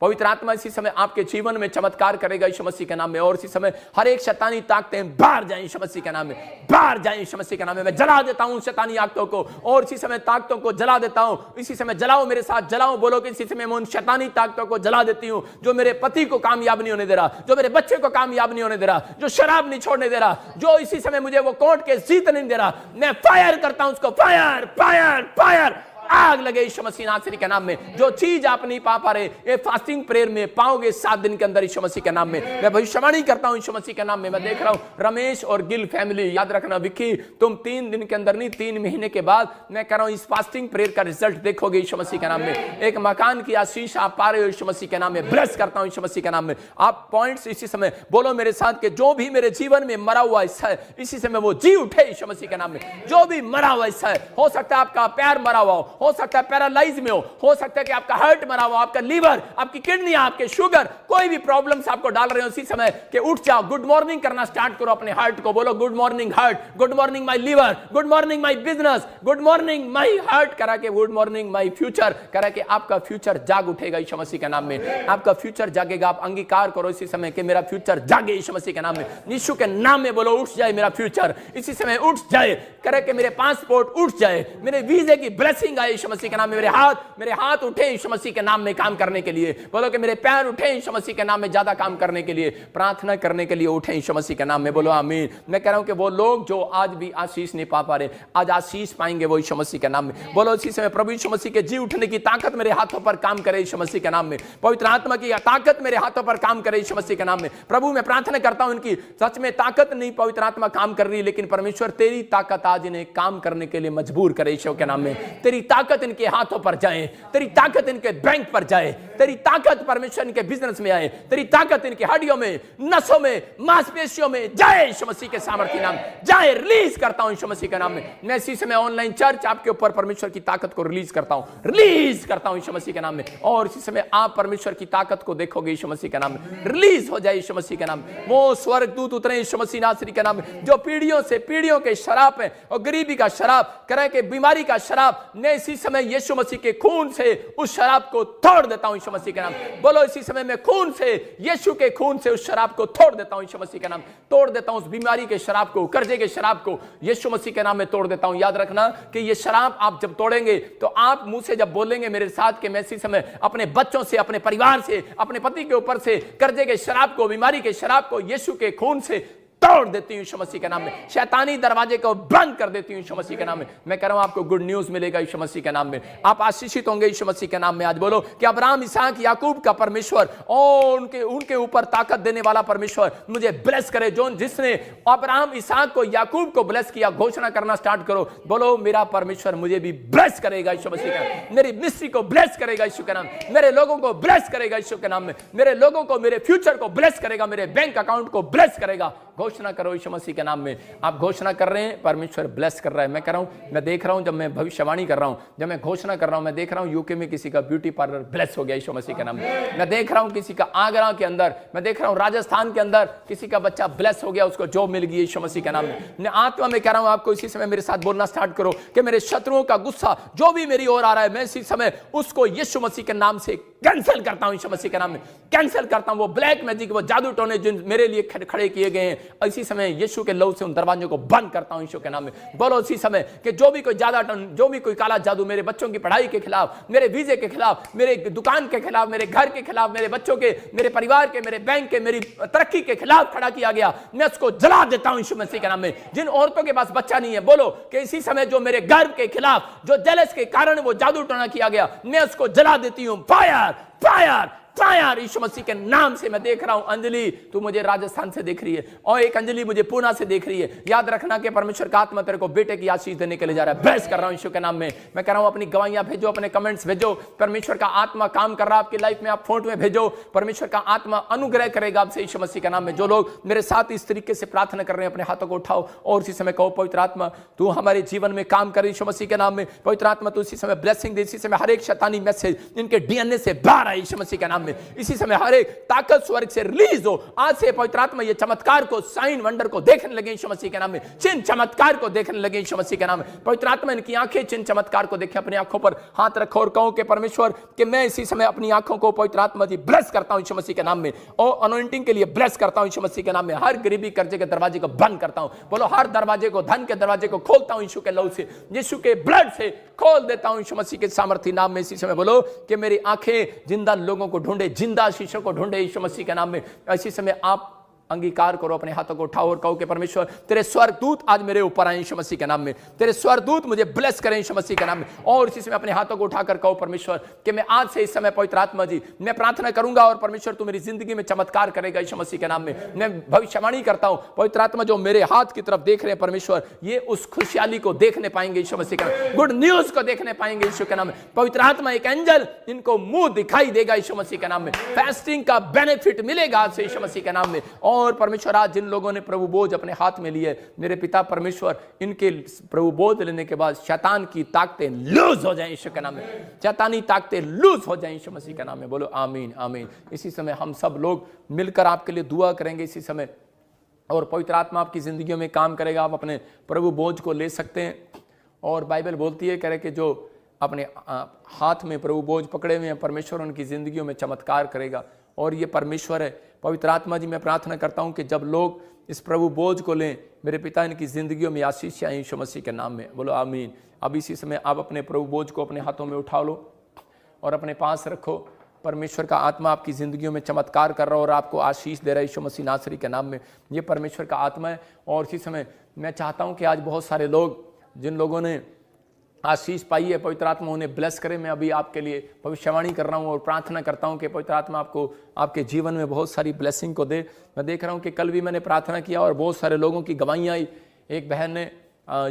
पवित्र आत्मा इसी समय आपके जीवन में चमत्कार करेगा यीशु मसीह के नाम में। और इसी समय हर एक शैतानी ताकतें बाहर जाएं यीशु मसीह के नाम में, बाहर जाएं यीशु मसीह के नाम में। मैं जला देता हूं शैतानी ताकतों को, और इसी समय ताकतों को जला देता हूं। इसी समय जलाओ, मेरे साथ जलाओ। बोलो कि इसी समय मैं उन शैतानी ताकतों को जला देती हूं जो मेरे पति को कामयाब नहीं होने दे रहा, जो मेरे बच्चे को कामयाब नहीं होने दे रहा, जो शराब नहीं छोड़ने दे रहा, जो इसी समय मुझे वो कोर्ट केस जीत नहीं दे रहा। मैं फायर करता हूं उसको, फायर फायर फायर। आग लगे यीशु मसीह नासरी के नाम में। जो चीज आप नहीं पा रहे, ये फास्टिंग प्रेयर में पाओगे 7 दिन के अंदर यीशु मसीह के नाम में। मैं भविष्यवाणी करता हूं यीशु मसीह के नाम में। मैं देख रहा हूं रमेश और गिल फैमिली, याद रखना विक्की, तुम 3 दिन के अंदर नहीं 3 महीने के बाद मैं कह रहा हूं इस फास्टिंग प्रेयर का रिजल्ट देखोगे यीशु मसीह के नाम में। एक मकान की आशीष आप पा रहे हो यीशु मसीह के नाम में। ब्लेस करता हूं यीशु मसीह के नाम में। आप पॉइंट्स इसी समय बोलो मेरे साथ के जो भी मेरे जीवन में मरा हुआ हिस्सा है, इसी समय वो जी उठे यीशु मसीह के नाम में। जो भी मरा हुआ हिस्सा है, हो सकता है आपका पैर मरा हुआ हो सकता है पैरालाइज में हो सकता है कि आपका हार्ट मरा हुआ, आपका लीवर, आपकी किडनी, आपके शुगर, कोई भी प्रॉब्लम्स आपको डाल रहे हो, इसी समय के उठ जाओ, गुड मॉर्निंग करना स्टार्ट करो अपने हार्ट को। बोलो good morning heart, good morning my liver, good morning my business, good morning my heart, करा के गुड मॉर्निंग माय फ्यूचर, करा के आपका फ्यूचर जाग उठेगा यीशु मसीह के नाम में। आपका फ्यूचर जागेगा। आप अंगीकार करो इसी समय कि मेरा फ्यूचर जागे यीशु मसीह के नाम में। यीशु के नाम में बोलो उठ जाए मेरा फ्यूचर, इसी समय उठ जाए। करे कि मेरे पासपोर्ट उठ जाए, मेरे वीजे की ब्लेसिंग आए यीशु मसीह के नाम में। मेरे हाथ उठे यीशु मसीह के नाम में काम करने के लिए। बोलो कि मेरे पैर उठे यीशु मसीह के नाम में ज्यादा काम करने के लिए, प्रार्थना करने के लिए उठे यीशु मसीह के नाम में। बोलो आमीन। मैं कह रहा हूं कि वो लोग जो आज भी आशीष नहीं पा रहे, आज आशीष पाएंगे वो यीशु मसीह के नाम में। बोलो इसी समय प्रभु यीशु मसीह के जी उठने की ताकत मेरे हाथों पर काम करे यीशु मसीह के नाम में। पवित्र आत्मा की ताकत मेरे हाथों पर काम करे यीशु मसीह के नाम में। प्रभु मैं प्रार्थना करता हूं इनकी सच में ताकत नहीं पवित्र आत्मा काम कर रही, लेकिन परमेश्वर तेरी ताकत आज इन्हें काम करने के लिए मजबूर करे यीशु के नाम में। तेरी ताकत इनके हाथों पर जाए, तेरी ताकत इनके बैंक पर जाए, तेरी ताकत परमेश्वर इनके बिजनेस में आए, तेरी ताकत इनकी हड्डियों में, नसों में, मांसपेशियों में जाए यीशु मसीह के सामर्थ्य नाम जाए। रिलीज करता हूं यीशु मसीह के नाम में। मैं इसी समय ऑनलाइन चर्च आपके ऊपर परमेश्वर की ताकत को रिलीज करता हूं, रिलीज करता हूं यीशु मसीह के नाम में। और इसी समय आप परमेश्वर की ताकत को देखोगे यीशु मसीह के नाम में। रिलीज हो जाए यीशु मसीह के नाम में। वो स्वर्गदूत उतरे यीशु मसीह नासरी के नाम में, जो पीढ़ियों से पीढ़ियों के शराब है और गरीबी का शराब, करे के बीमारी का शराब, मैं इसी समय यीशु मसीह के खून से उस शराब को तोड़ देता हूं यीशु मसीह के नाम। बोलो इसी समय मैं खून से, यीशु के खून से उस शराब को तोड़ देता हूं यीशु मसीह के नाम। तोड़ देता हूं उस बीमारी के शराब को, कर्जे के शराब को यीशु मसीह के नाम में तोड़ देता हूं। याद रखना कि ये शराब आप जब तोड़ेंगे तो आप मुंह से जब बोलेंगे मेरे साथ कि मैं इसी समय अपने बच्चों से, अपने परिवार से, अपने पति के ऊपर से कर्जे के शराब को, बीमारी के शराब को यीशु के खून से तोड़ देती हूं यीशु मसीह के नाम में। शैतानी दरवाजे को बंद कर देती हूं यीशु मसीह के नाम में। मैं कह रहा हूं आपको गुड न्यूज मिलेगा यीशु मसीह के नाम में। आप आशीषित होंगे यीशु मसीह के नाम में। आज बोलो कि अब्राहम, इसहाक, याकूब का परमेश्वर और उनके ऊपर ताकत देने वाला परमेश्वर मुझे ब्लेस करे। जो जिसने अब्राहम, इसहाक को, याकूब को ब्लेस किया, घोषणा करना स्टार्ट करो। बोलो मेरा परमेश्वर मुझे भी ब्लेस करेगा यीशु मसीह के नाम। मेरी मिनिस्ट्री को ब्लेस करेगा यीशु के नाम। मेरे लोगों को ब्लेस करेगा यीशु के नाम में। मेरे लोगों को, मेरे फ्यूचर को ब्लेस करेगा। मेरे बैंक अकाउंट को ब्लेस करेगा घोषणा करो यीशु मसीह के नाम में। आप घोषणा कर रहे हैं, परमेश्वर ब्लेस कर रहा है। मैं कर रहा हूं, मैं देख रहा हूं, जब मैं भविष्यवाणी कर रहा हूं, जब मैं घोषणा कर रहा हूं, मैं देख रहा हूं यूके में किसी का ब्यूटी पार्लर ब्लेस हो गया यीशु मसीह के नाम में। मैं देख रहा हूं किसी का आगरा के अंदर, मैं देख रहा हूं राजस्थान के अंदर किसी का बच्चा ब्लेस हो गया, उसको जॉब मिल गई यीशु मसीह के नाम में। मैं आत्मा में कह रहा हूं आपको, इसी समय मेरे साथ बोलना स्टार्ट करो कि मेरे शत्रुओं का गुस्सा जो भी मेरी ओर आ रहा है, मैं इसी समय उसको यीशु मसीह के नाम से कैंसिल करता हूं, यीशु मसीह के नाम में कैंसिल करता हूं। वो ब्लैक मैजिक, वो जादू टोने जिन मेरे लिए खड़े किए गए हैं, इसी समय यीशु के लहू से उन दरवाजों को बंद करता हूं यीशु के नाम में। बोलो इसी समय कि जो भी कोई ज्यादा जो भी कोई काला जादू मेरे बच्चों की पढ़ाई के खिलाफ, मेरे वीजे के खिलाफ, मेरे दुकान के खिलाफ, मेरे घर के खिलाफ, मेरे बच्चों के, मेरे परिवार के, मेरे बैंक के, मेरी तरक्की के खिलाफ खड़ा किया गया, मैं उसको जला देता हूं यीशु मसीह के नाम में। जिन औरतों के पास बच्चा नहीं है, बोलो कि इसी समय जो मेरे गर्व के खिलाफ, जो जेलस के कारण वो जादू टोना किया गया, मैं उसको जला देती हूं। फायर फायर फायर यीशु मसीह के नाम से। मैं देख रहा हूं अंजलि, तू मुझे राजस्थान से देख रही है, और एक अंजलि मुझे पूना से देख रही है। याद रखना कि परमेश्वर का आत्मा तेरे को बेटे की आशीष देने के लिए जा रहा है। ब्लेस कर रहा हूं यीशु के नाम में। मैं कह रहा हूं अपनी गवाहियां भेजो, अपने कमेंट्स भेजो। परमेश्वर का आत्मा काम कर रहा है आपकी लाइफ में, आप फोटो में भेजो। परमेश्वर का आत्मा अनुग्रह करेगा आपसे यीशु मसीह के नाम में। जो लोग मेरे साथ इस तरीके से प्रार्थना कर रहे हैं, अपने हाथों को उठाओ और इसी समय कहो, पवित्र आत्मा तू हमारे जीवन में काम कर यीशु मसीह के नाम में। पवित्र आत्मा तू इसी समय ब्लेसिंग दे, इसी समय हर एक शैतानी मैसेज इनके डीएनए से बाहर आए यीशु मसीह के नाम में। इसी समय हर एक ताकत स्वर्ग से रिलीज हो। आज से पवित्र आत्मा ये चमत्कार को, साइन वंडर को देखने लगे यीशु मसीह के नाम में। चिन्ह चमत्कार को देखने लगे यीशु मसीह के नाम में। पवित्र आत्मा इनकी आंखें चिन्ह चमत्कार को देखें। अपनी आंखों पर हाथ रखो और कहो कि परमेश्वर कि मैं इसी समय अपनी आंखों को पवित्र आत्मा जी ब्लेस करता हूं यीशु मसीह के नाम में, और अनॉइंटिंग के लिए ब्लेस करता हूं यीशु मसीह के नाम में। हर गरीबी कर्जे के दरवाजे को बंद करता हूं। बोलो हर दरवाजे को, धन के दरवाजे को खोलता हूं यीशु के लहू से, यीशु के ब्लड से खोल देता हूं यीशु मसीह के सामर्थ्य नाम में। इसी समय बोलो कि मेरी आंखें जिंदा लोगों को ढूंढे, जिंदा शीशों को ढूंढे यीशु मसीह के नाम में। इसी समय आप अंगीकार करो, अपने हाथों को उठाओ और कहो कि परमेश्वर तेरे स्वर्गदूत आज मेरे ऊपर आए यीशु मसीह के नाम में। तेरे स्वर्गदूत मुझे ब्लेस करें यीशु मसीह के नाम में। और इसी समय अपने हाथों को उठाकर कहो, परमेश्वर कि मैं आज से इस समय पवित्र आत्मा जी मैं प्रार्थना करूंगा और परमेश्वर तू मेरी जिंदगी में चमत्कार करेगा यीशु मसीह के नाम में। मैं भविष्यवाणी करता हूं, पवित्र आत्मा जो मेरे हाथ की तरफ देख रहे हैं परमेश्वर, ये उस खुशहाली को देखने पाएंगे यीशु मसीह के नाम, गुड न्यूज को देखने पाएंगे यीशु के नाम में। पवित्र आत्मा एक एंजल इनको मुंह दिखाई देगा यीशु मसीह के नाम में। फास्टिंग का बेनिफिट मिलेगा आज से यीशु मसीह के नाम में। और परमेश्वर आज जिन लोगों ने प्रभु बोझ अपने हाथ में लिए, मेरे पिता परमेश्वर इनके प्रभु बोझ लेने के बाद शैतान की ताकतें लूज हो जाएं यीशु के नाम में। शैतानी ताकतें लूज हो जाएं यीशु मसीह के नाम में। बोलो आमीन आमीन। इसी समय हम सब लोग मिलकर आपके लिए दुआ करेंगे इसी समय, और पवित्र आत्मा आपकी जिंदगियों में काम करेगा। आप अपने प्रभु बोझ को ले सकते हैं, और बाइबल बोलती है करे कि जो अपने हाथ में प्रभु बोझ पकड़े हुए हैं, परमेश्वर उनकी जिंदगियों में चमत्कार करेगा। और ये परमेश्वर है। पवित्र आत्मा जी मैं प्रार्थना करता हूं कि जब लोग इस प्रभु बोझ को लें, मेरे पिता इनकी जिंदगियों में आशीष आए यीशु मसीह के नाम में। बोलो आमीन। अब इसी समय आप अपने प्रभु बोझ को अपने हाथों में उठा लो और अपने पास रखो। परमेश्वर का आत्मा आपकी जिंदगियों में चमत्कार कर रहा है और आपको आशीष दे रहा है यीशु मसीह नासरी के नाम में। ये परमेश्वर का आत्मा है। और इसी समय मैं चाहता हूं कि आज बहुत सारे लोग, जिन लोगों ने आशीष पाई है, पवित्र आत्मा उन्हें ब्लेस करे। मैं अभी आपके लिए भविष्यवाणी कर रहा हूं और प्रार्थना करता हूं कि पवित्र आत्मा आपको आपके जीवन में बहुत सारी ब्लेसिंग को दे। मैं देख रहा हूं कि कल भी मैंने प्रार्थना किया और बहुत सारे लोगों की गवाहियां आई। एक बहन ने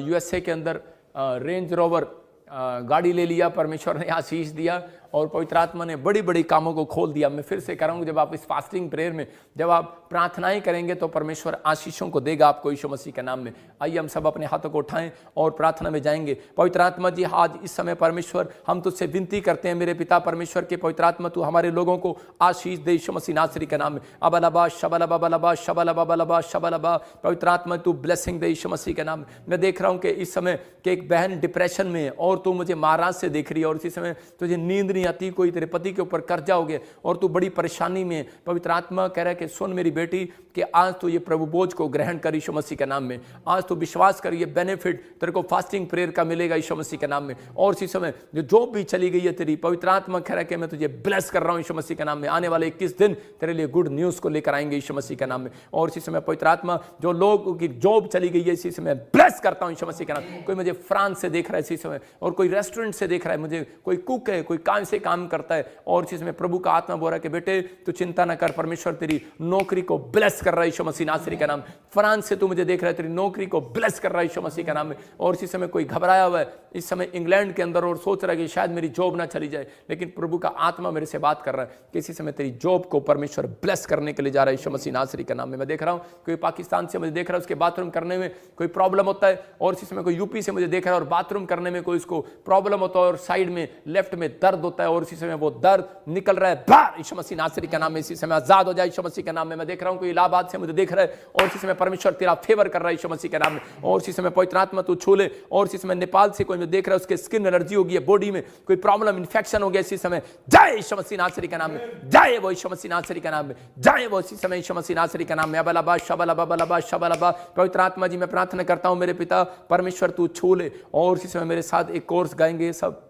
यूएसए के अंदर रेंज रोवर गाड़ी ले लिया, परमेश्वर ने आशीष दिया और पवित्र आत्मा ने बड़ी बड़ी कामों को खोल दिया। मैं फिर से कराऊंगा, जब आप इस फास्टिंग प्रेयर में जब आप प्रार्थनाएं करेंगे तो परमेश्वर आशीषों को देगा आपको यीशु मसीह के नाम में। आइए हम सब अपने हाथों को उठाएं और प्रार्थना में जाएंगे। पवित्र आत्मा जी आज इस समय परमेश्वर हम तुझसे विनती करते हैं, मेरे पिता परमेश्वर के पवित्र आत्मा तू हमारे लोगों को आशीष दे यीशु मसीह नासरी के नाम में। अबलबा शबलबा बलबा शबलबा बलबा शबलबा, पवित्र आत्मा तू ब्लेसिंग दे यीशु मसीह के नाम में। मैं देख रहा हूं कि इस समय कि एक बहन डिप्रेशन में है और तू मुझे महाराज से देख रही है और इसी समय तुझे नींद नहीं आती, कोई तेरे पति के ऊपर कर्जा हो गया और तू बड़ी परेशानी में। पवित्र आत्मा कह रहा है कि सुन मेरी बेटी कि आज तू ये प्रभु बोझ को ग्रहण कर यीशु मसीह के नाम में। आज तू विश्वास कर, ये बेनिफिट तेरे को फास्टिंग प्रेयर का मिलेगा यीशु मसीह के नाम में। और इसी समय जो जॉब भी चली गई है तेरी, पवित्र आत्मा कह रहा है कि मैं तुझे ब्लेस कर रहा हूं यीशु मसीह के नाम में। आने वाले 21 दिन तेरे लिए गुड न्यूज को लेकर आएंगे यीशु मसीह के नाम में। और इसी समय पवित्र आत्मा जो लोगों की जॉब चली गई है इसी समय ब्लेस करता हूं यीशु मसीह के नाम। कोई मुझे फ्रांस से देख रहा है इसी समय, और कोई रेस्टोरेंट से देख रहा है, मुझे कोई कुक है, कोई काम से काम करता है। और इसी समय प्रभु का आत्मा बोल रहा है कि बेटे तू चिंता न कर, परमेश्वर तेरी नौकरी को ब्लेस कर रहा है यीशु मसीह नासरी का नाम। फ्रांस से तू मुझे देख रहा है, तेरी नौकरी को ब्लेस कर रहा है यीशु मसीह का नाम में। और इसी समय कोई घबराया हुआ है इस समय इंग्लैंड के अंदर और सोच रहा है कि शायद मेरी जॉब ना चली जाए, लेकिन प्रभु का आत्मा मेरे से बात कर रहा है कि इसी समय तेरी जॉब को परमेश्वर ब्लेस करने के लिए जा रहा है यीशु मसीह नासरी का नाम में। मैं देख रहा हूं कोई पाकिस्तान से मुझे देख रहा है, उसके बाथरूम करने में कोई प्रॉब्लम होता है, और इसी समय कोई यूपी से मुझे देख रहा है और बाथरूम करने में कोई उसको प्रॉब्लम होता है और साइड में लेफ्ट में दर्द होता है, और इसी समय वो दर्द निकल रहा है बाहर यीशु मसीह नासरी का नाम में। इसी समय आजाद हो जाए यीशु मसीह के नाम में। मैं देख रहा हूं कोई इलाहाबाद से मुझे देख रहा है और इसी समय परमेश्वर तेरा फेवर कर रहा है यीशु मसीह के नाम में। और इसी समय पवित्र आत्मा तू छू ले। और इसी समय नेपाल से कोई मुझे देख रहा है, उसके स्किन एलर्जी हो गई है, बॉडी में कोई प्रॉब्लम इन्फेक्शन हो गया, इसी समय जाए यीशु मसीह नासरी का नाम में, जाए वो यीशु मसीह नासरी का नाम में, जाए वो इसी समय यीशु मसीह नासरी का नाम में। अबलबा शबलबा बलबा शबलबा। पवित्र आत्मा जी मैं प्रार्थना करता हूं मेरे पिता परमेश्वर तू छू ले। और इसी समय मेरे साथ एक कोर्स गाएंगे सब।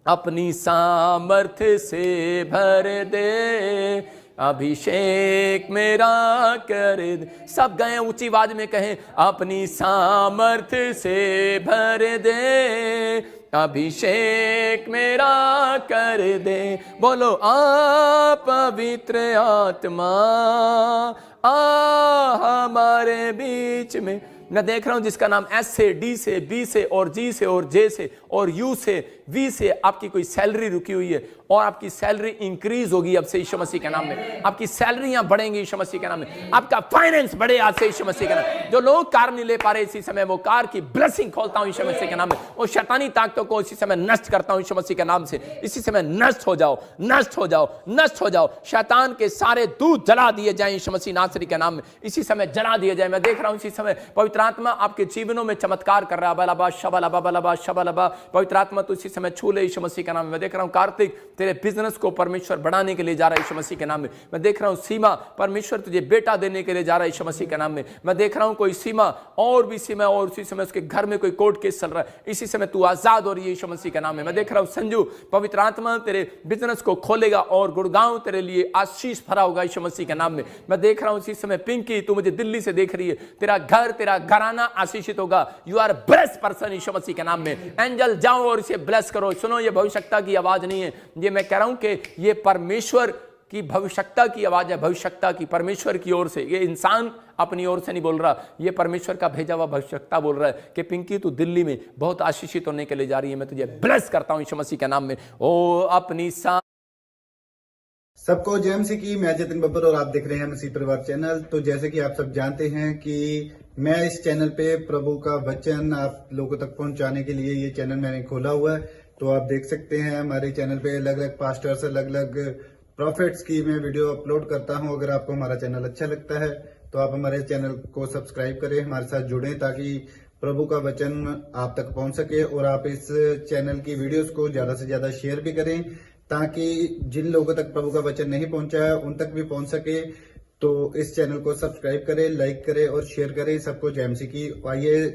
अपनी सामर्थ्य से भर दे, अभिषेक मेरा कर दे। सब गए ऊंची आवाज में कहें, अपनी सामर्थ्य से भर दे, अभिषेक मेरा कर दे। बोलो आ पवित्र आत्मा आ हमारे बीच में। मैं देख रहा हूं जिसका नाम एस से, डी से, बी से और जी से और जे से और यू से, वी से आपकी कोई सैलरी रुकी हुई है और आपकी सैलरी इंक्रीज होगी अब से यीशु मसीह के नाम में। आपकी सैलरियां बढ़ेंगी यीशु मसीह के नाम में। आपका फाइनेंस बढ़े आज से यीशु मसीह के नाम में। जो लोग कार नहीं ले पा रहे इसी समय, वो कार की ब्लेसिंग खोलता हूं यीशु मसीह के नाम में। वो शैतानी ताकतों को इसी समय नष्ट करता हूं यीशु मसीह के नाम से। इसी समय नष्ट हो जाओ, नष्ट हो जाओ, नष्ट हो जाओ। शैतान के सारे दूत जला दिए जाएं यीशु मसीह नासरी के नाम में। इसी समय जला दिए जाए। मैं देख रहा हूं इसी समय पवित्र आत्मा आपके जीवनों में चमत्कार कर रहा है। बलबा शबलबा बलबा शबलबा। पवित्र आत्मा तो इसी समय छू ले यीशु मसीह के नाम में। मैं देख रहा हूं कार्तिक तेरे बिजनेस को परमेश्वर बढ़ाने के लिए जा रहा है यीशु मसीह के नाम में। मैं देख रहा हूं सीमा परमेश्वर तुझे बेटा देने के लिए जा रहा है यीशु मसीह के नाम में। मैं देख रहा हूं कोई सीमा और भी सीमा, और उसी समय उसके घर में कोई कोर्ट केस चल रहा है, इसी समय तू आजाद हो रही है यीशु मसीह के नाम में। मैं देख रहा हूं संजू पवित्र आत्मा तेरे बिजनेस को खोलेगा और गुड़गांव तेरे लिए आशीष भरा होगा यीशु मसीह के नाम में। मैं देख रहा हूं इसी समय पिंकी तू मुझे दिल्ली से देख रही है, तेरा घर तेरा घराना आशीषित होगा। यू आर ब्लेस्ड पर्सन यीशु मसीह के नाम में। एंजल जाओ और इसे ब्लेस करो। सुनो ये भविष्यता की आवाज नहीं है, ये मैं कह रहा हूं कि ये परमेश्वर की भविष्यता की आवाज है, भविष्यता की परमेश्वर की ओर से। ये इंसान अपनी ओर से नहीं बोल रहा, ये परमेश्वर का भेजा हुआ भविष्यता बोल रहा है कि पिंकी तू दिल्ली में बहुत आशीषित होने के लिए जा रही है। मैं तुझे ब्लेस करता हूं यीशु मसीह के नाम में। ओ अपनी सबको जय मसीह की। मैं जतिन बब्बर और आप देख रहे हैं मसीह परिवार चैनल। तो जैसे कि आप सब जानते हैं कि मैं इस चैनल पे प्रभु का वचन आप लोगों तक पहुंचाने के लिए ये चैनल मैंने खोला हुआ है। तो आप देख सकते हैं हमारे चैनल पे अलग अलग पास्टर्स, अलग अलग प्रॉफिट्स की मैं वीडियो अपलोड करता हूं। अगर आपको हमारा चैनल अच्छा लगता है तो आप हमारे चैनल को सब्सक्राइब करें, हमारे साथ जुड़ें ताकि प्रभु का वचन आप तक पहुंच सके। और आप इस चैनल की वीडियोस को ज्यादा से ज्यादा शेयर भी करें ताकि जिन लोगों तक प्रभु का वचन नहीं पहुंचा है उन तक भी पहुंच सके। तो इस चैनल को सब्सक्राइब करें, लाइक करें और शेयर करें। सबको जय मसीह की। आइए